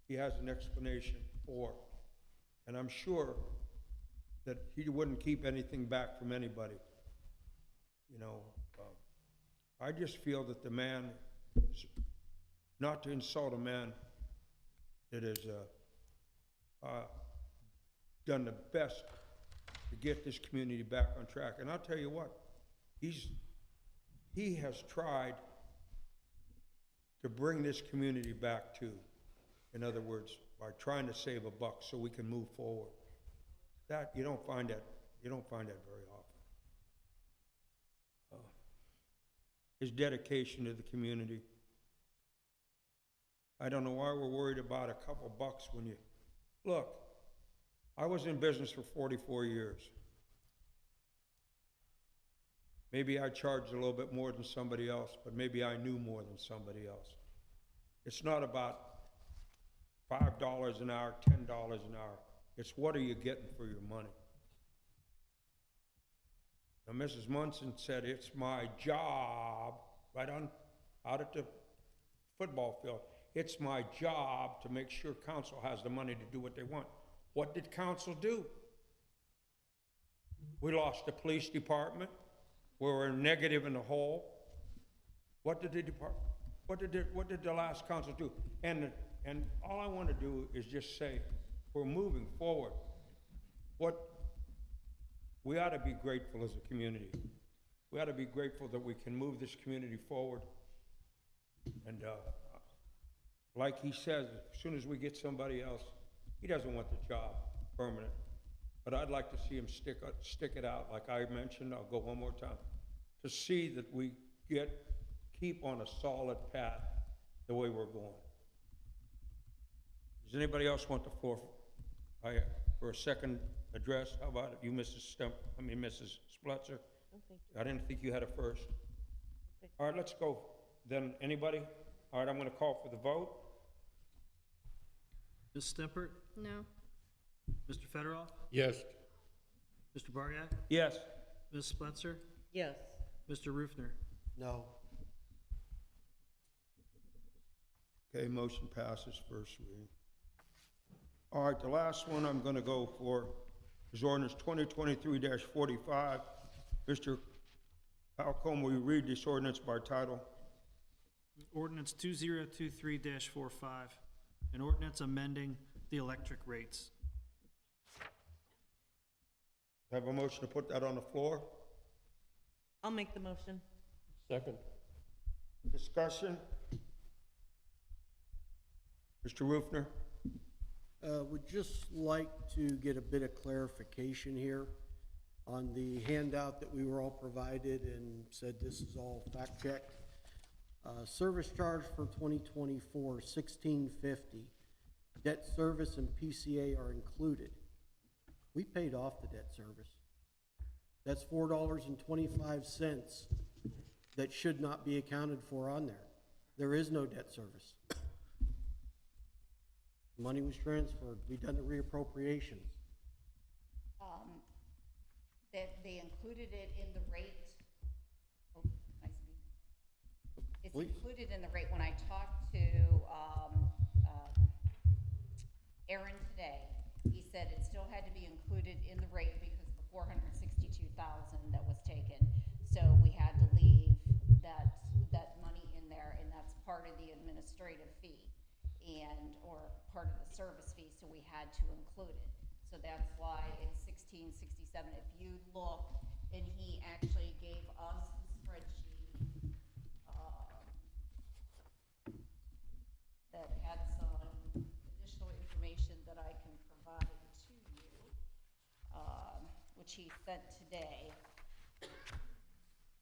he has an explanation for. And I'm sure that he wouldn't keep anything back from anybody. You know, I just feel that the man, not to insult a man that has done the best to get this community back on track. And I'll tell you what, he has tried to bring this community back to, in other words, by trying to save a buck so we can move forward. That, you don't find that very often. His dedication to the community. I don't know why we're worried about a couple bucks when you, look, I was in business for 44 years. Maybe I charged a little bit more than somebody else, but maybe I knew more than somebody else. It's not about $5 an hour, $10 an hour. It's what are you getting for your money? Now, Mrs. Munson said, it's my job, right on, out at the football field. It's my job to make sure council has the money to do what they want. What did council do? We lost the police department. We were negative in the hole. What did the last council do? And all I want to do is just say, we're moving forward. We ought to be grateful as a community. We ought to be grateful that we can move this community forward. And like he says, as soon as we get somebody else, he doesn't want the job permanent. But I'd like to see him stick it out, like I mentioned. I'll go one more time, to see that we keep on a solid path the way we're going. Does anybody else want the floor for a second address? How about it? You, Mrs. Splutzer? Oh, thank you. I didn't think you had a first. Okay. All right, let's go. Then anybody? All right, I'm going to call for the vote. Ms. Stimpert? No. Mr. Federoff? Yes. Mr. Bariak? Yes. Ms. Splitzer? Yes. Mr. Rufner? No. Okay, motion passes first reading. All right, the last one I'm going to go for is ordinance 2023-45. Mr. Halcombe, will you read this ordinance by title? Ordinance 2023-45, an ordinance amending the electric rates. Have a motion to put that on the floor? I'll make the motion. Second. Discussion? Mr. Rufner? Would just like to get a bit of clarification here on the handout that we were all provided and said this is all fact-checked. Service charge for 2024, $16.50. Debt service and PCA are included. We paid off the debt service. That's $4.25 that should not be accounted for on there. There is no debt service. Money was transferred. We done the reappropriations. They included it in the rate. Oh, can I speak? It's Please. included in the rate. When I talked to Aaron today, he said it still had to be included in the rate because of the $462,000 that was taken. So we had to leave that money in there, and that's part of the administrative fee or part of the service fee, so we had to include it. So that's why it's $16.67. If you look, and he actually gave us the spreadsheet that had some additional information that I can provide to you, which he sent today,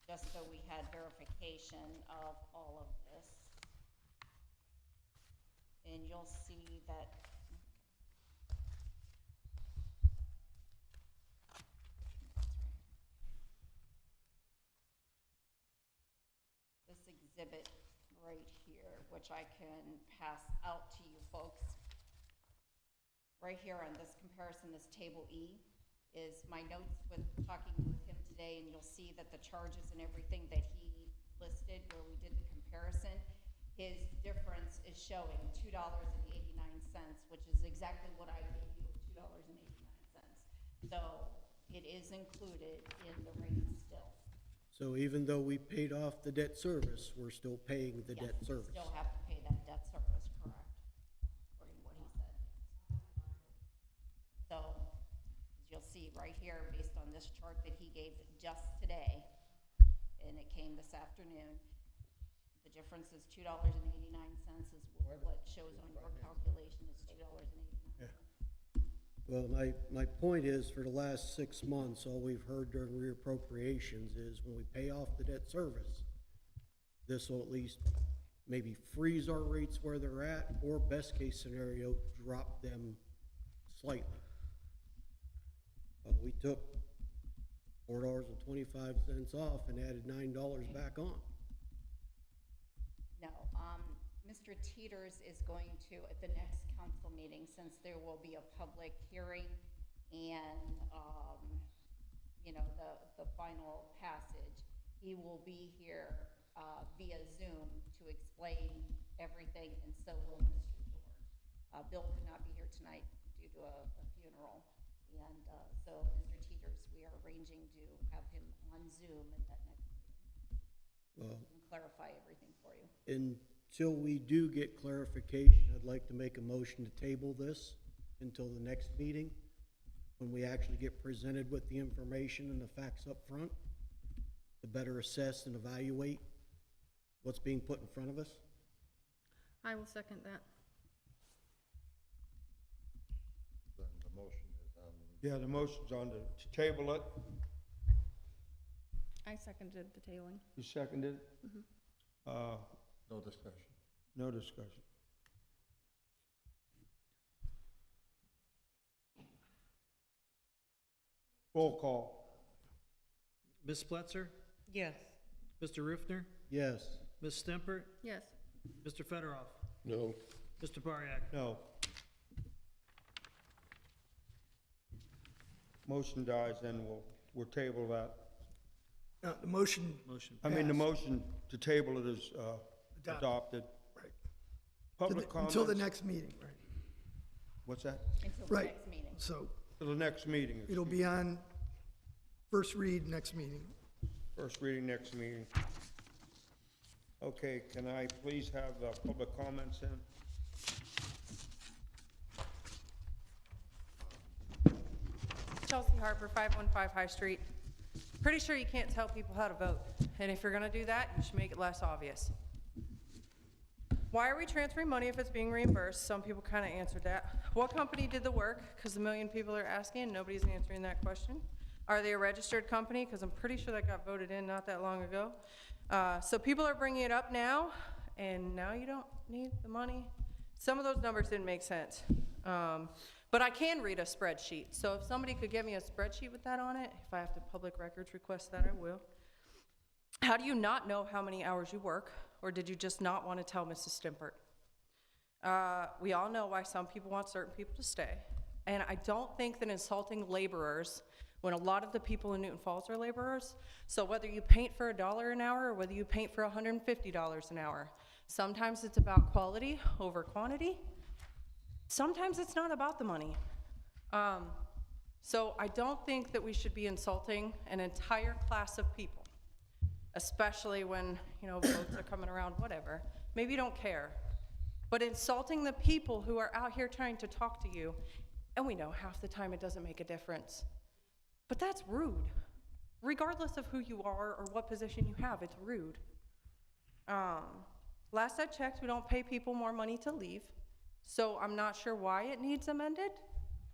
just so we had verification of all of this. And you'll see that exhibit right here, which I can pass out to you folks. Right here on this comparison, this table E, is my notes with talking with him today, and you'll see that the charges and everything that he listed where we did the comparison, his difference is showing $2.89, which is exactly what I gave you, $2.89. So it is included in the rate still. So even though we paid off the debt service, we're still paying the debt service? Still have to pay that debt service, correct, according to what he said. So, as you'll see right here, based on this chart that he gave just today, and it came this afternoon, the difference is $2.89 is what shows on your calculation is $2.89. Well, my point is, for the last 6 months, all we've heard during reappropriations is when we pay off the debt service, this will at least maybe freeze our rates where they're at, or best case scenario, drop them slightly. We took $4.25 off and added $9 back on. No, Mr. Teeters is going to, at the next council meeting, since there will be a public hearing and, you know, the final passage, he will be here via Zoom to explain everything, and so will Mr. George. Bill could not be here tonight due to a funeral, and so Mr. Teeters, we are arranging to have him on Zoom at that next meeting. Well, And clarify everything for you. until we do get clarification, I'd like to make a motion to table this until the next meeting, when we actually get presented with the information and the facts up front, to better assess and evaluate what's being put in front of us. I will second that. Then the motion is on. Yeah, the motion's on to table it. I seconded the tabling. You seconded it? No discussion. No discussion. Roll call. Ms. Spletzer? Yes. Mr. Rufner? Yes. Ms. Stempert? Yes. Mr. Fedorov? No. Mr. Bariak? No. Motion dies, then we'll table that. The motion Motion. I mean, the passed. motion to table it is adopted. Right. Public comments? Until the next meeting, right? What's that? Until the Right. next meeting. So To the next meeting. it'll be on first read next meeting. First reading next meeting. Okay, can I please have public comments in? Chelsea Harper, 515 High Street. Pretty sure you can't tell people how to vote, and if you're gonna do that, you should make it less obvious. Why are we transferring money if it's being reimbursed? Some people kind of answered that. What company did the work? Because a million people are asking, and nobody's answering that question. Are they a registered company? Because I'm pretty sure that got voted in not that long ago. So people are bringing it up now, and now you don't need the money. Some of those numbers didn't make sense. But I can read a spreadsheet, so if somebody could get me a spreadsheet with that on it, if I have to public records request that, I will. How do you not know how many hours you work, or did you just not want to tell Mrs. Stimpert? We all know why some people want certain people to stay, and I don't think that insulting laborers, when a lot of the people in Newton Falls are laborers, so whether you paint for $1 an hour or whether you paint for $150 an hour, sometimes it's about quality over quantity. Sometimes it's not about the money. So I don't think that we should be insulting an entire class of people, especially when, you know, votes are coming around, whatever. Maybe you don't care. But insulting the people who are out here trying to talk to you, and we know half the time it doesn't make a difference. But that's rude. Regardless of who you are or what position you have, it's rude. Last I checked, we don't pay people more money to leave. So I'm not sure why it needs amended.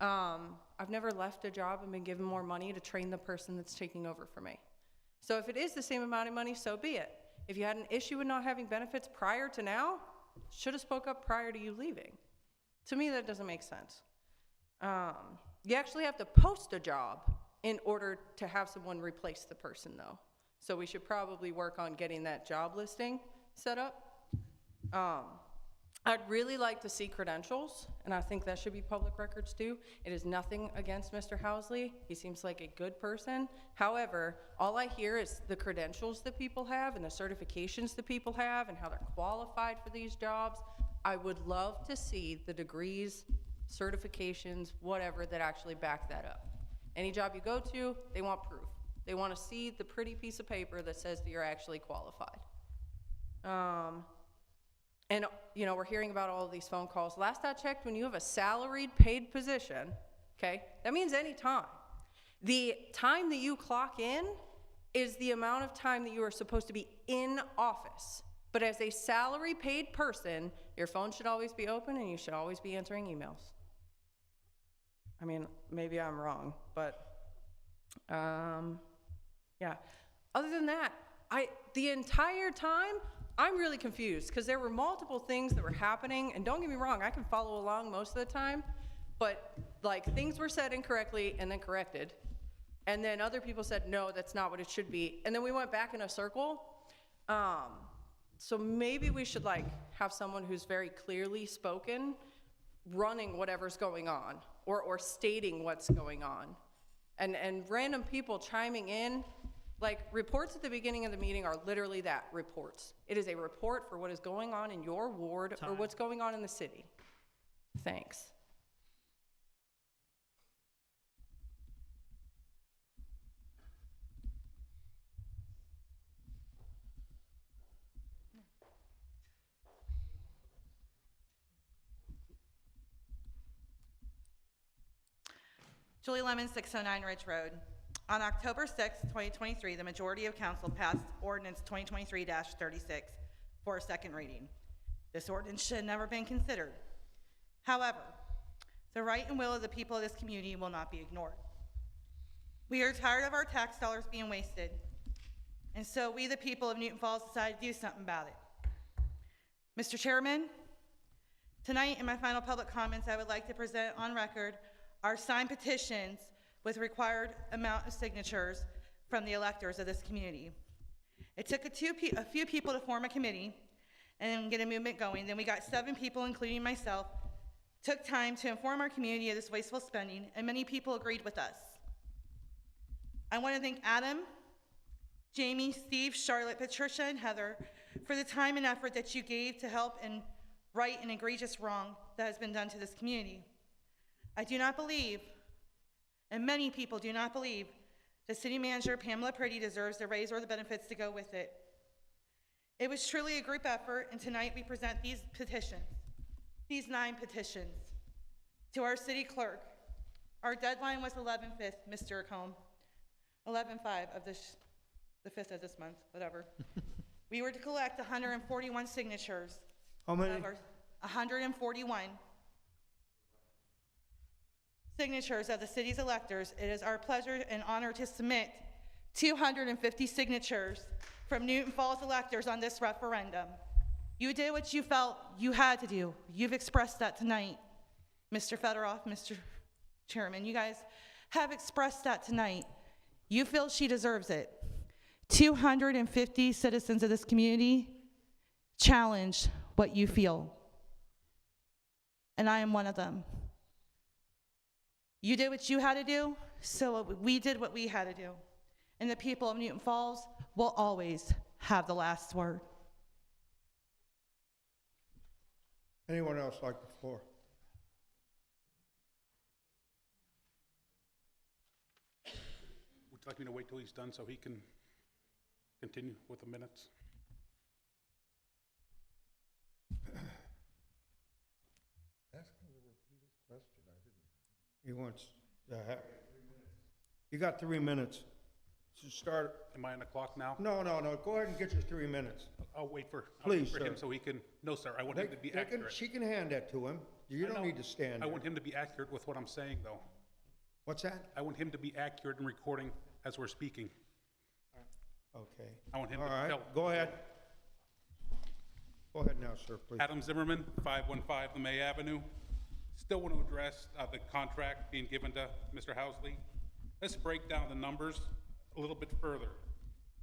I've never left a job and been given more money to train the person that's taking over for me. So if it is the same amount of money, so be it. If you had an issue with not having benefits prior to now, should have spoke up prior to you leaving. To me, that doesn't make sense. You actually have to post a job in order to have someone replace the person, though. So we should probably work on getting that job listing set up. I'd really like to see credentials, and I think that should be public records too. It is nothing against Mr. Housley. He seems like a good person. However, all I hear is the credentials that people have and the certifications that people have and how they're qualified for these jobs. I would love to see the degrees, certifications, whatever, that actually back that up. Any job you go to, they want proof. They want to see the pretty piece of paper that says that you're actually qualified. And, you know, we're hearing about all of these phone calls. Last I checked, when you have a salaried paid position, okay, that means any time. The time that you clock in is the amount of time that you are supposed to be in office. But as a salary paid person, your phone should always be open and you should always be answering emails. I mean, maybe I'm wrong, but, yeah. Other than that, the entire time, I'm really confused because there were multiple things that were happening, and don't get me wrong, I can follow along most of the time, but like things were said incorrectly and then corrected, and then other people said, no, that's not what it should be, and then we went back in a circle. So maybe we should like have someone who's very clearly spoken running whatever's going on, or stating what's going on, and random people chiming in. Like, reports at the beginning of the meeting are literally that, reports. It is a report for what is going on in your ward or what's going on in the city. Thanks. Julie Lemon, 609 Ridge Road. On October 6, 2023, the majority of council passed ordinance 2023-36 for a second reading. This ordinance should have never been considered. However, the right and will of the people of this community will not be ignored. We are tired of our tax dollars being wasted, and so we, the people of Newton Falls, decided to do something about it. Mr. Chairman, tonight in my final public comments, I would like to present on record our signed petitions with required amount of signatures from the electors of this community. It took a few people to form a committee and get a movement going. Then we got 7 people, including myself, took time to inform our community of this wasteful spending, and many people agreed with us. I want to thank Adam, Jamie, Steve, Charlotte, Patricia, and Heather for the time and effort that you gave to help and right an egregious wrong that has been done to this community. I do not believe, and many people do not believe, that City Manager Pamela Priddy deserves the raise or the benefits to go with it. It was truly a group effort, and tonight we present these petitions, these 9 petitions, to our city clerk. Our deadline was 11/5, Mr. Combe. 11/5 of this, the 5th of this month, whatever. We were to collect 141 signatures. How many? 141 signatures of the city's electors. It is our pleasure and honor to submit 250 signatures from Newton Falls electors on this referendum. You did what you felt you had to do. You've expressed that tonight, Mr. Federoff, Mr. Chairman. You guys have expressed that tonight. You feel she deserves it. 250 citizens of this community challenge what you feel, and I am one of them. You did what you had to do, so we did what we had to do. And the people of Newton Falls will always have the last word. Anyone else like the floor? Would you like me to wait till he's done so he can continue with the minutes? Ask him to repeat his question. I didn't. He wants to have. You got 3 minutes. So start. Am I on the clock now? No. Go ahead and get your 3 minutes. I'll wait for Please, him sir. so he can, no, sir, I want him to be accurate. She can hand that to him. You I don't know. need to stand I there. want him to be accurate with what I'm saying, though. What's that? I want him to be accurate in recording as we're speaking. Okay. I want him All to right, tell. go ahead. Go ahead now, sir, please. Adam Zimmerman, 515 LeMay Avenue. Still want to address the contract being given to Mr. Housley. Let's break down the numbers a little bit further.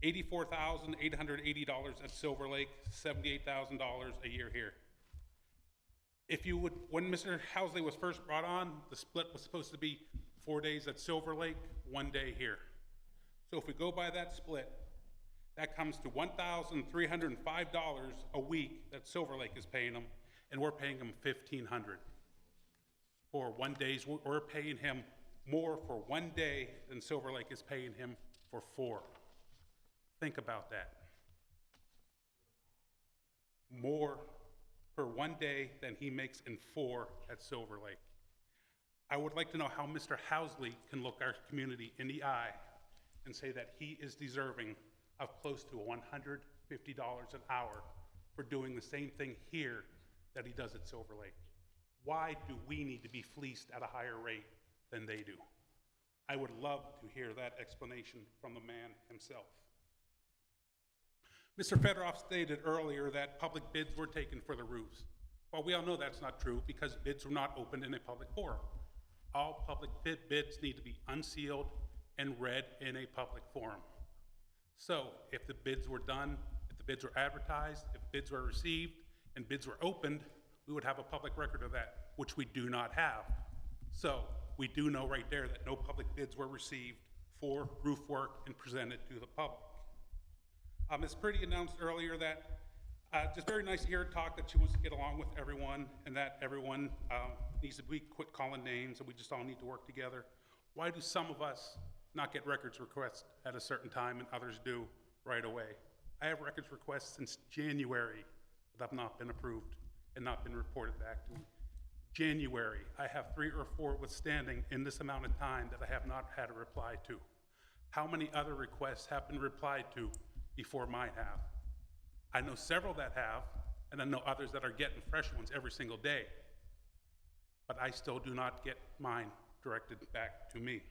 $84,880 at Silver Lake, $78,000 a year here. If you would, when Mr. Housley was first brought on, the split was supposed to be 4 days at Silver Lake, 1 day here. So if we go by that split, that comes to $1,305 a week that Silver Lake is paying him, and we're paying him $1,500 for 1 day. We're paying him more for 1 day than Silver Lake is paying him for 4. Think about that. More per 1 day than he makes in 4 at Silver Lake. I would like to know how Mr. Housley can look our community in the eye and say that he is deserving of close to $150 an hour for doing the same thing here that he does at Silver Lake. Why do we need to be fleeced at a higher rate than they do? I would love to hear that explanation from the man himself. Mr. Fedorov stated earlier that public bids were taken for the roofs. Well, we all know that's not true because bids were not opened in a public forum. All public bids need to be unsealed and read in a public forum. So if the bids were done, if the bids were advertised, if bids were received, and bids were opened, we would have a public record of that, which we do not have. So we do know right there that no public bids were received for roof work and presented to the public. Ms. Priddy announced earlier that just very nice to hear her talk that she wants to get along with everyone and that everyone needs to quit calling names and we just all need to work together. Why do some of us not get records requests at a certain time and others do right away? I have records requests since January that have not been approved and not been reported back to me. January, I have 3 or 4 withstanding in this amount of time that I have not had a reply to. How many other requests have been replied to before mine have? I know several that have, and I know others that are getting fresh ones every single day. But I still do not get mine directed back to me.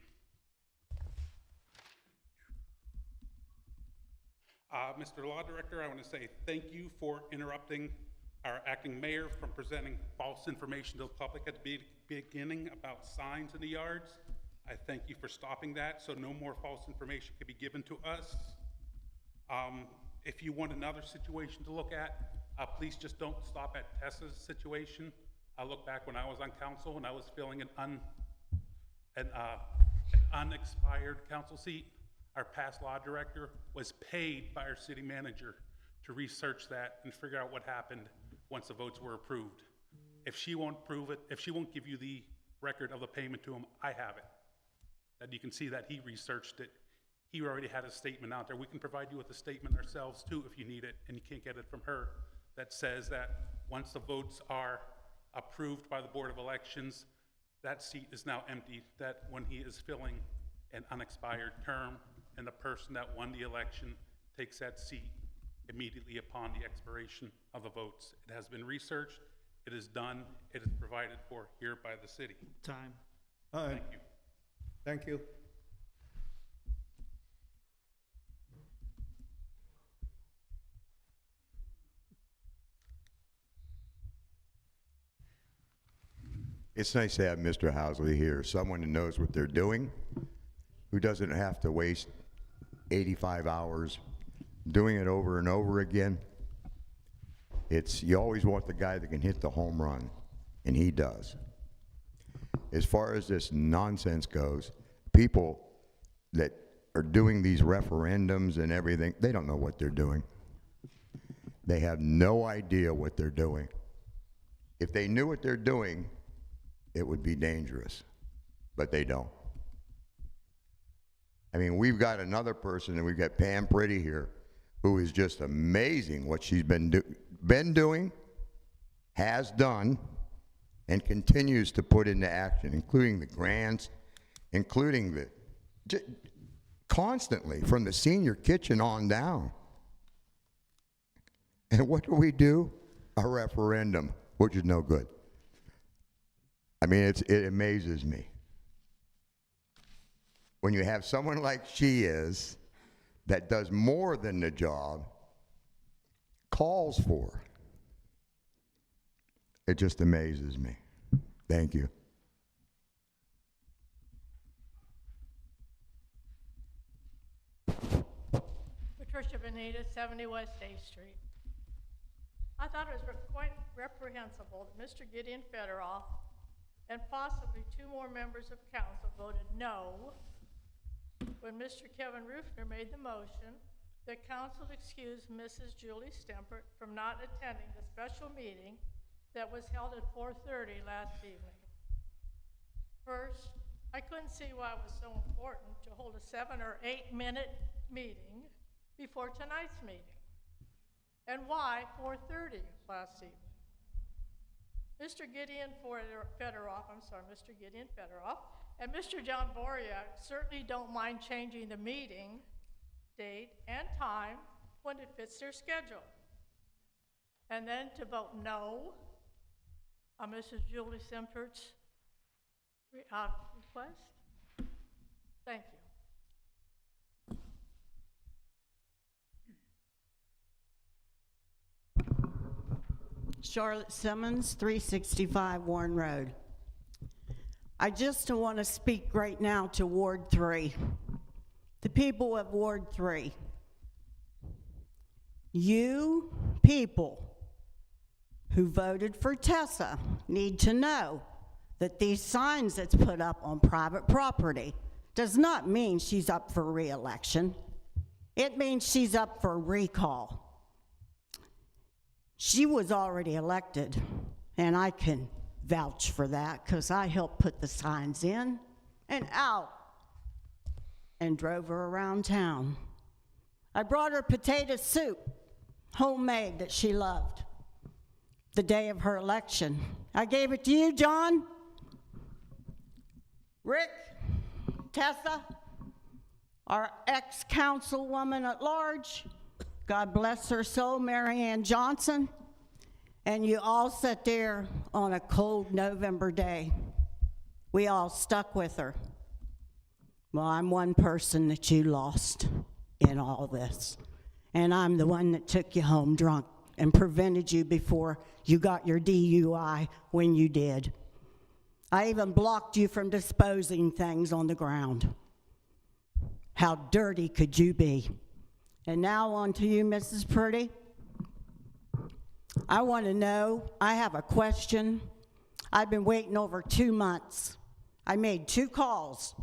Mr. Law Director, I want to say thank you for interrupting our acting mayor from presenting false information to the public at the beginning about signs in the yards. I thank you for stopping that so no more false information can be given to us. If you want another situation to look at, please just don't stop at Tessa's situation. I look back when I was on council and I was filling an unexpired council seat. Our past law director was paid by our city manager to research that and figure out what happened once the votes were approved. If she won't prove it, if she won't give you the record of the payment to him, I have it. That you can see that he researched it. He already had a statement out there. We can provide you with a statement ourselves too if you need it, and you can't get it from her, that says that once the votes are approved by the Board of Elections, that seat is now empty, that when he is filling an unexpired term, and the person that won the election takes that seat immediately upon the expiration of the votes. It has been researched, it is done, it is provided for here by the city. Time. All right. Thank you. Thank you. It's nice to have Mr. Housley here, someone who knows what they're doing, who doesn't have to waste 85 hours doing it over and over again. You always want the guy that can hit the home run, and he does. As far as this nonsense goes, people that are doing these referendums and everything, they don't know what they're doing. They have no idea what they're doing. If they knew what they're doing, it would be dangerous, but they don't. I mean, we've got another person, and we've got Pam Priddy here, who is just amazing what she's been doing, has done, and continues to put into action, including the grants, including constantly, from the senior kitchen on down. And what do? A referendum, which is no good. I mean, it amazes me. When you have someone like she is, that does more than the job, calls for. It just amazes me. Thank you. Tricia Benita, 70 West A Street. I thought it was quite reprehensible that Mr. Gideon Federoff and possibly 2 more members of council voted no when Mr. Kevin Rufner made the motion that council excuse Mrs. Julie Stempert from not attending the special meeting that was held at 4:30 last evening. First, I couldn't see why it was so important to hold a 7 or 8 minute meeting before tonight's meeting, and why 4:30 last evening. Mr. Gideon Federoff and Mr. John Boriak certainly don't mind changing the meeting date and time when it fits their schedule. And then to vote no on Mrs. Julie Sempert's request? Thank you. Charlotte Simmons, 365 Warren Road. I just want to speak right now to Ward 3. The people of Ward 3. You people who voted for Tessa need to know that these signs that's put up on private property does not mean she's up for re-election. It means she's up for recall. She was already elected, and I can vouch for that because I helped put the signs in and out and drove her around town. I brought her potato soup, homemade, that she loved, the day of her election. I gave it to you, John, Rick, Tessa, our ex-councilwoman at large, God bless her soul, Mary Ann Johnson, and you all sat there on a cold November day. We all stuck with her. Well, I'm one person that you lost in all this, and I'm the one that took you home drunk and prevented you before you got your DUI when you did. I even blocked you from disposing things on the ground. How dirty could you be? And now on to you, Mrs. Purdy. I want to know, I have a question. I've been waiting over 2 months. I made 2 calls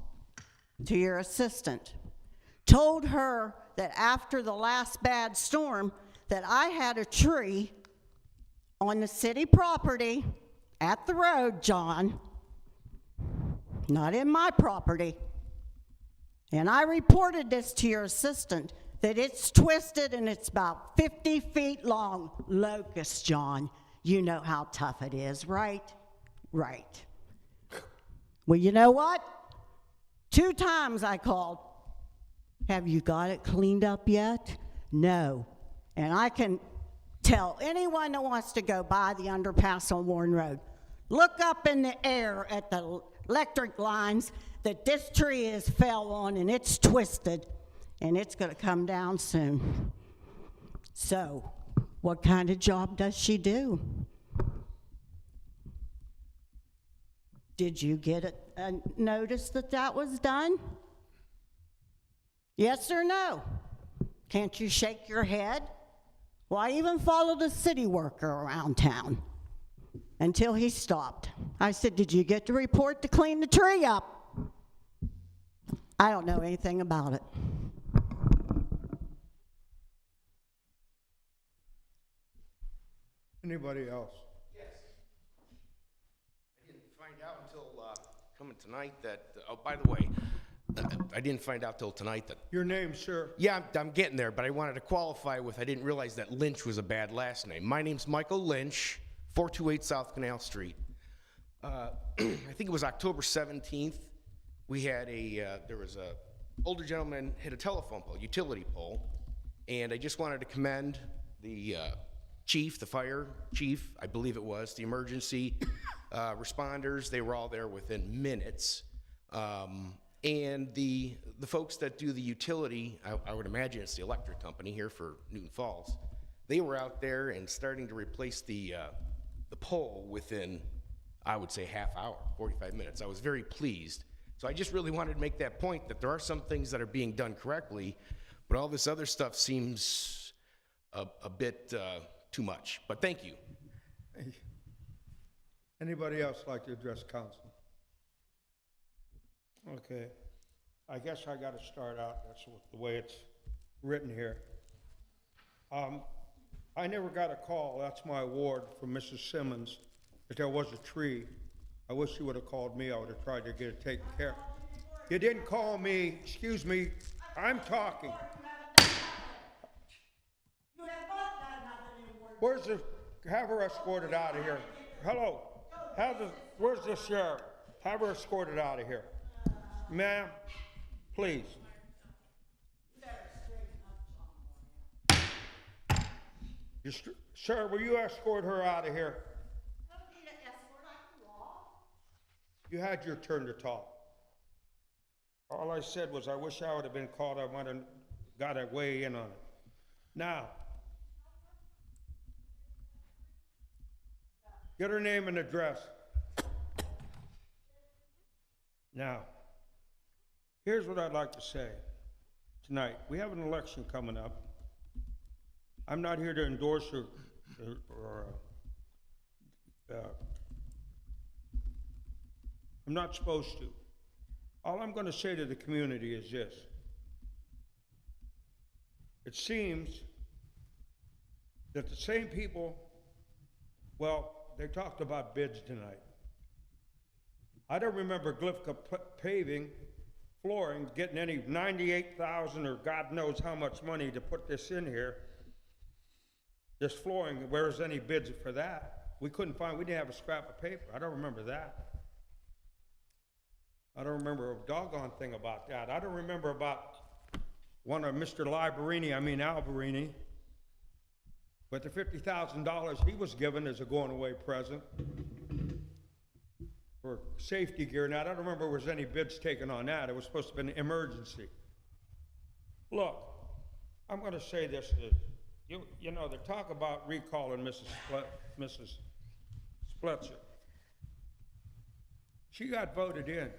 to your assistant. Told her that after the last bad storm that I had a tree on the city property at the road, John, not in my property. And I reported this to your assistant, that it's twisted and it's about 50 feet long. Locust, John. You know how tough it is, right? Right. Well, you know what? 2 times I called. Have you got it cleaned up yet? No. And I can tell anyone that wants to go by the underpass on Warren Road, look up in the air at the electric lines that this tree is fell on and it's twisted. And it's going to come down soon. So, what kind of job does she do? Did you get a notice that that was done? Yes or no? Can't you shake your head? Well, I even followed a city worker around town until he stopped. I said, did you get the report to clean the tree up? I don't know anything about it. Anybody else? Yes. I didn't find out until coming tonight that, oh, by the way, I didn't find out till tonight that. Your name, sir? Yeah, I'm getting there, but I wanted to qualify with, I didn't realize that Lynch was a bad last name. My name's Michael Lynch, 428 South Canal Street. I think it was October 17th. We had there was a older gentleman hit a telephone pole, utility pole, and I just wanted to commend the chief, the fire chief, I believe it was, the emergency responders. They were all there within minutes. And the folks that do the utility, I would imagine it's the electric company here for Newton Falls, they were out there and starting to replace the pole within, I would say, half hour, 45 minutes. I was very pleased. So I just really wanted to make that point that there are some things that are being done correctly, But all this other stuff seems a bit too much. But thank you. Anybody else like to address council? Okay, I guess I gotta start out, that's the way it's written here. I never got a call, that's my award, from Mrs. Simmons, that there was a tree. I wish you would've called me, I would've tried to get it taken care of. You didn't call me, excuse me, I'm talking. Where's the, have her escorted out of here. Hello, where's the sheriff? Have her escorted out of here. Ma'am, please. Sir, will you escort her out of here? You had your turn to talk. All I said was I wish I would have been called. I might have got a weigh in on it. Now, get her name and address. Now, here's what I'd like to say tonight. We have an election coming up. I'm not here to endorse or I'm not supposed to. All I'm going to say to the community is this. It seems that the same people, well, they talked about bids tonight. I don't remember Glifka paving, flooring, getting any 98,000 or God knows how much money to put this in here. This flooring, where's any bids for that? We couldn't find, we didn't have a scrap of paper. I don't remember that. I don't remember a doggone thing about that. I don't remember about one of Mr. Alberini, but the $50,000 he was given as a going away present for safety gear. Now, I don't remember there was any bids taken on that. It was supposed to be an emergency. Look, I'm going to say this. You know, they talk about recalling Mrs. Splitzer. She got voted in.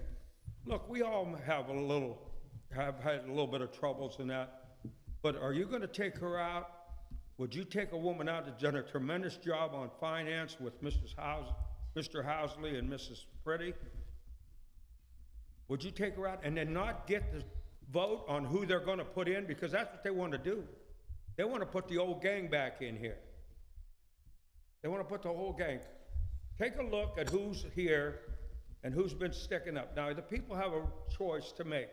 Look, we all have had a little bit of troubles in that, but are you going to take her out? Would you take a woman out that's done a tremendous job on finance with Mr. Housley and Mrs. Pretty? Would you take her out and then not get the vote on who they're going to put in? Because that's what they want to do. They want to put the old gang back in here. They want to put the whole gang. Take a look at who's here and who's been sticking up. Now, the people have a choice to make.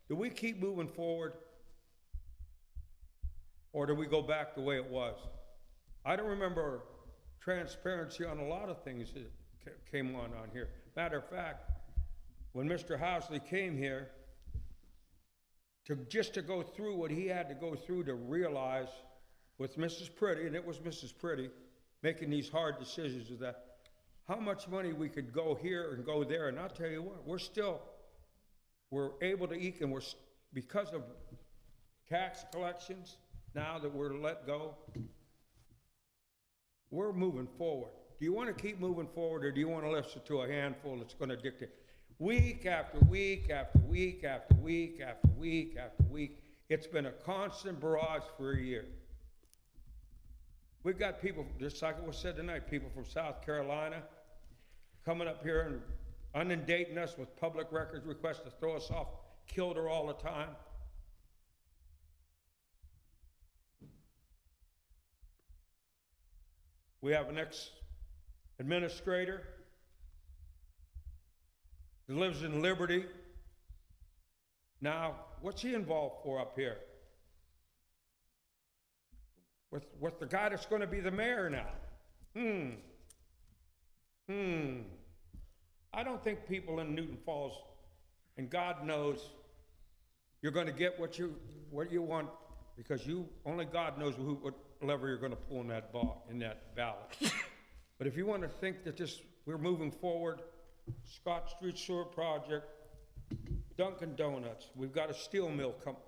Do we keep moving forward? Or do we go back the way it was? I don't remember transparency on a lot of things that came on here. Matter of fact, when Mr. Housley came here, just to go through what he had to go through to realize with Mrs. Pretty, and it was Mrs. Pretty, making these hard decisions of that, how much money we could go here and go there. And I'll tell you what, we're able to eke, and because of tax collections, now that we're let go, we're moving forward. Do you want to keep moving forward, or do you want to listen to a handful that's going to dictate? Week after week after week after week after week after week, it's been a constant barrage for a year. We've got people, just like it was said tonight, people from South Carolina coming up here and inundating us with public records requests to throw us off kilter all the time. We have an ex-administrator who lives in Liberty. Now, what's he involved for up here? With the guy that's going to be the mayor now. I don't think people in Newton Falls, and God knows, you're going to get what you want, because only God knows what lever you're going to pull in that ballot. But if you want to think that we're moving forward, Scott Street Sewer Project, Dunkin' Donuts, we've got a steel mill coming.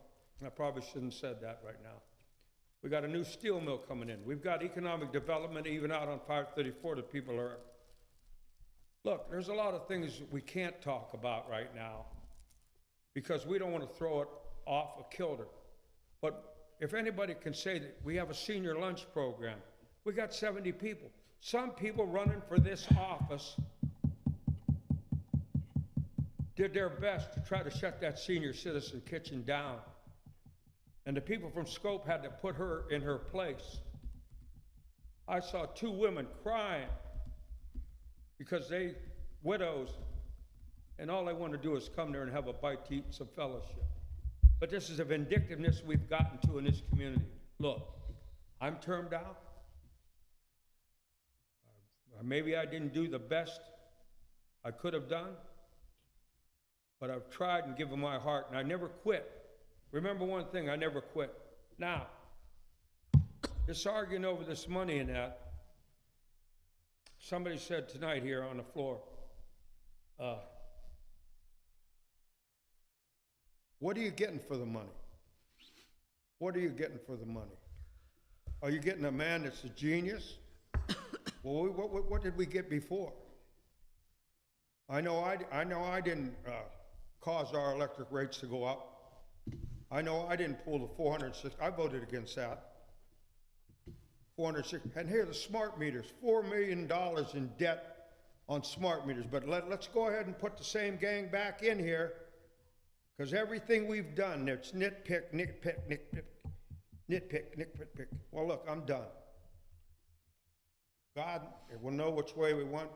I probably shouldn't have said that right now. We got a new steel mill coming in. We've got economic development even out on 534 that people are. Look, there's a lot of things we can't talk about right now because we don't want to throw it off a kilter. But if anybody can say that we have a senior lunch program, we got 70 people. Some people running for this office did their best to try to shut that senior citizen kitchen down. And the people from Scope had to put her in her place. I saw 2 women crying because they widows, and all they want to do is come there and have a bite to eat and some fellowship. But this is a vindictiveness we've gotten to in this community. Look, I'm termed out. Maybe I didn't do the best I could have done, but I've tried and given my heart, and I never quit. Remember one thing, I never quit. Now, this arguing over this money and that, somebody said tonight here on the floor, what are you getting for the money? What are you getting for the money? Are you getting a man that's a genius? Well, what did we get before? I know I didn't cause our electric rates to go up. I know I didn't pull the 406. I voted against that. 406. And here are the smart meters, $4 million in debt on smart meters. But let's go ahead and put the same gang back in here, because everything we've done, it's nitpick, nitpick, nitpick, nitpick, nitpick. Well, look, I'm done. God will know which way we want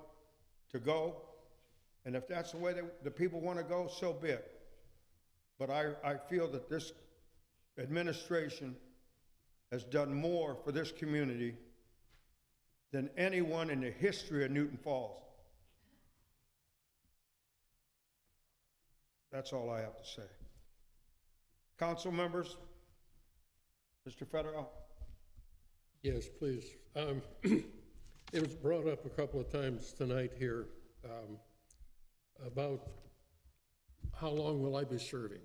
to go, and if that's the way the people want to go, so be it. But I feel that this administration has done more for this community than anyone in the history of Newton Falls. That's all I have to say. Council members, Mr. Federal? Yes, please. It was brought up a couple of times tonight here about how long will I be serving.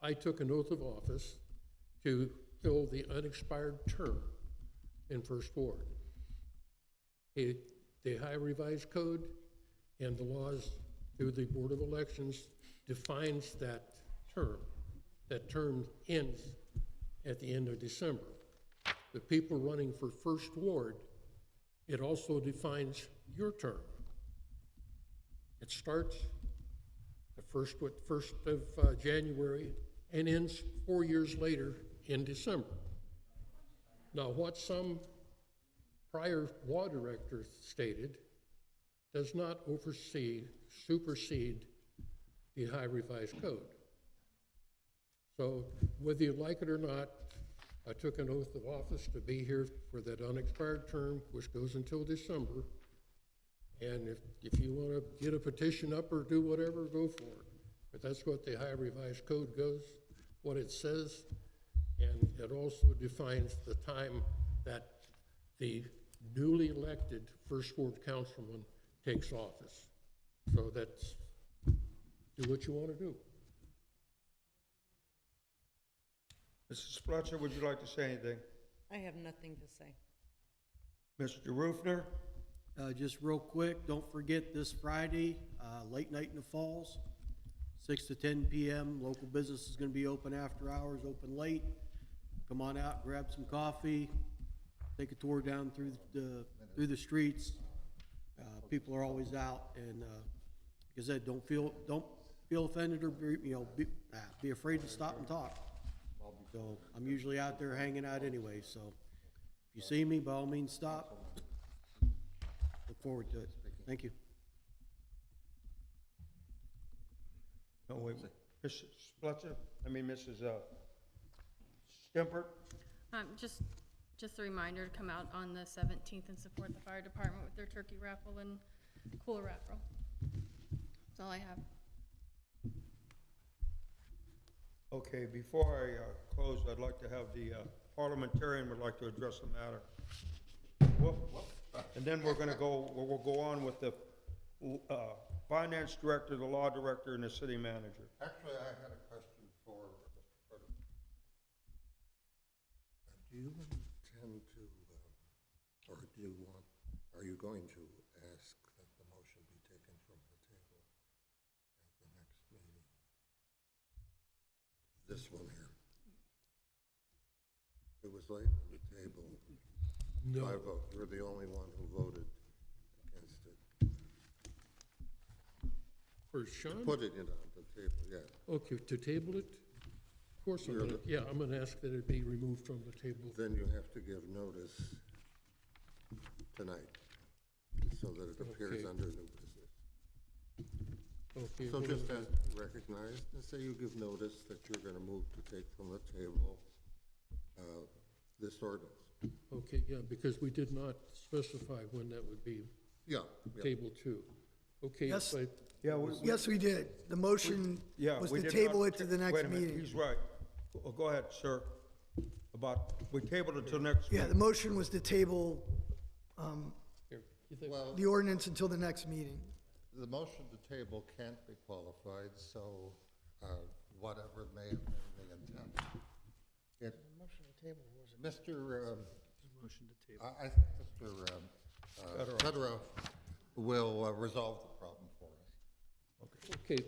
I took an oath of office to fill the unexpired term in First Ward. The High Revised Code and the laws through the Board of Elections defines that term. That term ends at the end of December. The people running for First Ward, it also defines your term. It starts the first of January and ends 4 years later in December. Now, what some prior law director stated does not supersede the High Revised Code. So whether you like it or not, I took an oath of office to be here for that unexpired term, which goes until December. And if you want to get a petition up or do whatever, go for it. But that's what the High Revised Code goes, what it says, and it also defines the time that the newly elected First Ward councilman takes office. So that's, do what you want to do. Mrs. Fletcher, would you like to say anything? I have nothing to say. Mr. Rufner? Just real quick, don't forget this Friday, late night in the Falls, 6 to 10 p.m. Local business is going to be open after hours, open late. Come on out, grab some coffee, take a tour down through the streets. People are always out, and like I said, don't feel offended or be afraid to stop and talk. So I'm usually out there hanging out anyway. So if you see me, by all means, stop. Look forward to it. Thank you. No, wait, Mrs. Fletcher? Mrs. Stempert? Just a reminder to come out on the 17th and support the fire department with their turkey raffle and cooler raffle. That's all I have. Okay, before I close, I'd like to have the parliamentarian would like to address the matter. And then we'll go on with the finance director, the law director, and the city manager. Actually, I had a question for Mr. President. Do you intend to, are you going to ask that the motion be taken from the table at the next meeting? This one here. slate on the table No. by vote. You're the only one who voted against it. For Sean? Put it on the table, yeah. Okay, to table it? Of course I'm You're gonna, yeah, I'm gonna ask that it be removed from the table. Then you have to give notice tonight, so that it appears Okay. under new business. Okay. So what just do I as do? recognized, and say you give notice that you're gonna move to take from the table, this ordinance. Okay, yeah, because we did not specify when that would be Yeah, yeah. table two. Okay, Yes. if I, Yeah, Yes, we did. The motion yeah. was we to did table not it to the ta- next Wait a minute, meeting. he's right. Go ahead, sir. We tabled it till next Yeah, week. the motion was to table here, you think, Well, the ordinance until the next meeting. the motion to table can't be qualified, so whatever may have been the intent. It, Motion to table was Mr. Motion to table. I think Mr. Fedorov will resolve the problem for us. okay,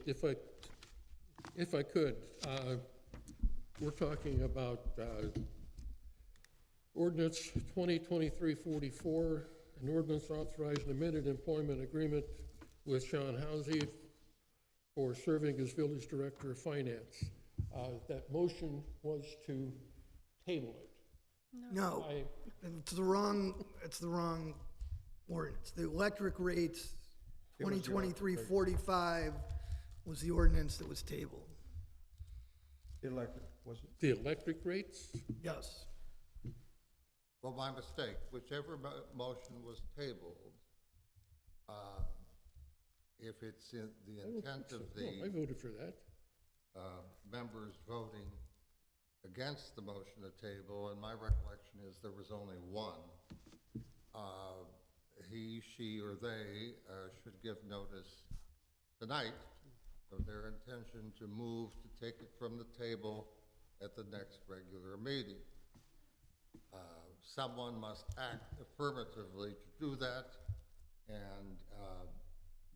if I could, we're talking about ordinance 2023-44, an ordinance authorizing amended employment agreement with Sean Housey for serving as village director of finance. That motion was to table it. No, I- it's the wrong ordinance. The electric rates, It was the electric 2023-45 was the ordinance that was tabled. Electric, was it? The electric rates? Yes. Well, my mistake, whichever motion was tabled, if it's in the I don't intent think of so. No, I the voted for that. members voting against the motion to table, and my recollection is there was only one, he, she, or they should give notice tonight of their intention to move to take it from the table at the next regular meeting. Someone must act affirmatively to do that, and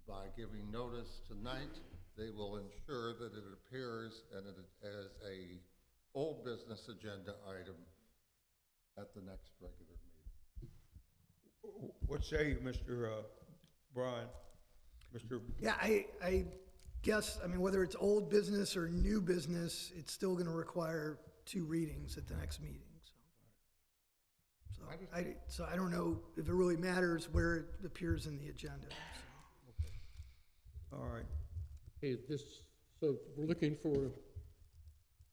by giving notice tonight, they will ensure that it appears as a old business agenda item at the next regular meeting. What say you, Mr. Brian? Mr. Yeah, I guess, I mean, whether it's old business or new business, it's still gonna require 2 readings at the next meeting, so I don't know if it really matters where it appears in the agenda. All right. Okay, so we're looking for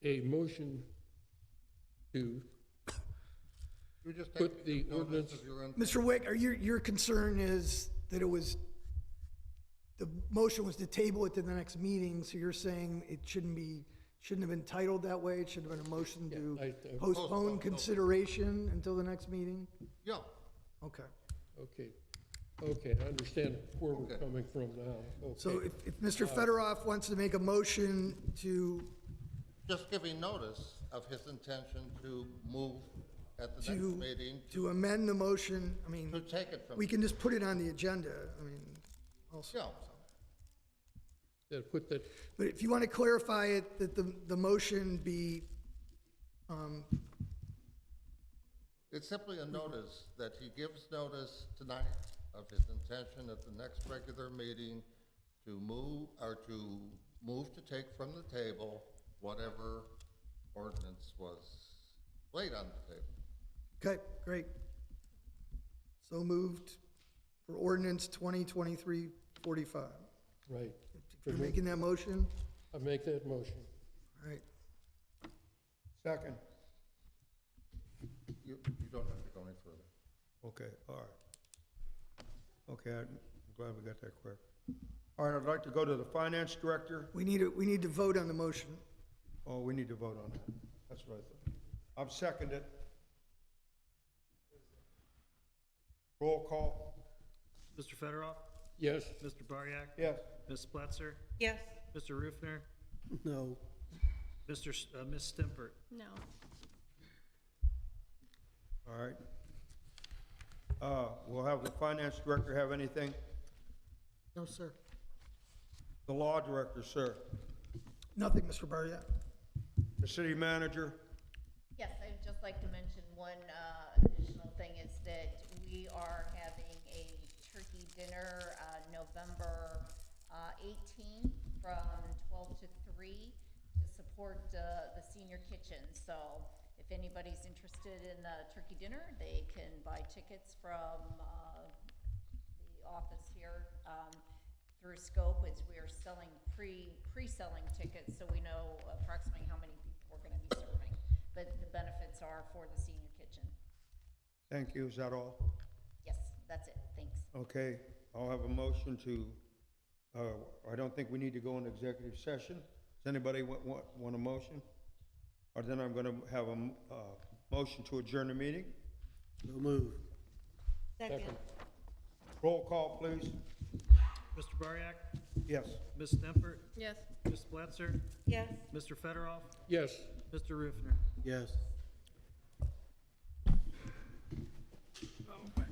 a motion to You just put take the notice ordinance, of your intent. Mr. Wick, your concern is that the motion was to table it to the next meeting, so you're saying it shouldn't have been titled that way? It should have been a motion to I- postpone consideration until the next meeting? Yeah, Okay. okay, I understand where we're coming from now. So Okay. if Mr. Fedorov wants to make a motion to just giving notice of his intention to move at the next meeting to amend the motion, I mean, to take it from. we can just put it on the agenda, I mean, also. Yeah, Yeah, put that, But if you want to clarify it, that the motion be, it's simply a notice that he gives notice tonight of his intention at the next regular meeting to move to take from the table whatever ordinance was laid on the table. okay, great. So moved for ordinance 2023-45. right. You're making that motion? I make that motion. All right. Second. You don't have to go any further. Okay, all right. Okay, I'm glad we got that correct. All right, I'd like to go to the finance director. We need to vote on the motion. Oh, we need to vote on that. That's what I thought. I'm seconded. Roll call. Mr. Fedorov? Yes, Mr. Bariak? Yes. Ms. Spletzer? Yes. Mr. Rufner? No. Ms. Stimpert? No. All right. We'll have the finance director have anything? No, sir. The law director, sir. Nothing, Mr. Bariak. The city manager? Yes, I'd just like to mention one additional thing is that we are having a turkey dinner November 18th from 12 to 3 to support the senior kitchen. So if anybody's interested in the turkey dinner, they can buy tickets from the office here through Scope, as we are selling pre-selling tickets, so we know approximately how many people we're going to be serving. But the benefits are for the senior kitchen. Thank you, is that all? Yes, that's it, thanks. Okay, I'll have a motion to, I don't think we need to go into executive session. Does anybody want a motion? Or then I'm gonna have a motion to adjourn the meeting. So move. Second. Roll call, please. Mr. Bariak? Yes. Ms. Stempert? Yes. Ms. Bletzer? Yes. Mr. Federoff? Yes. Mr. Rufner? Yes. Oh,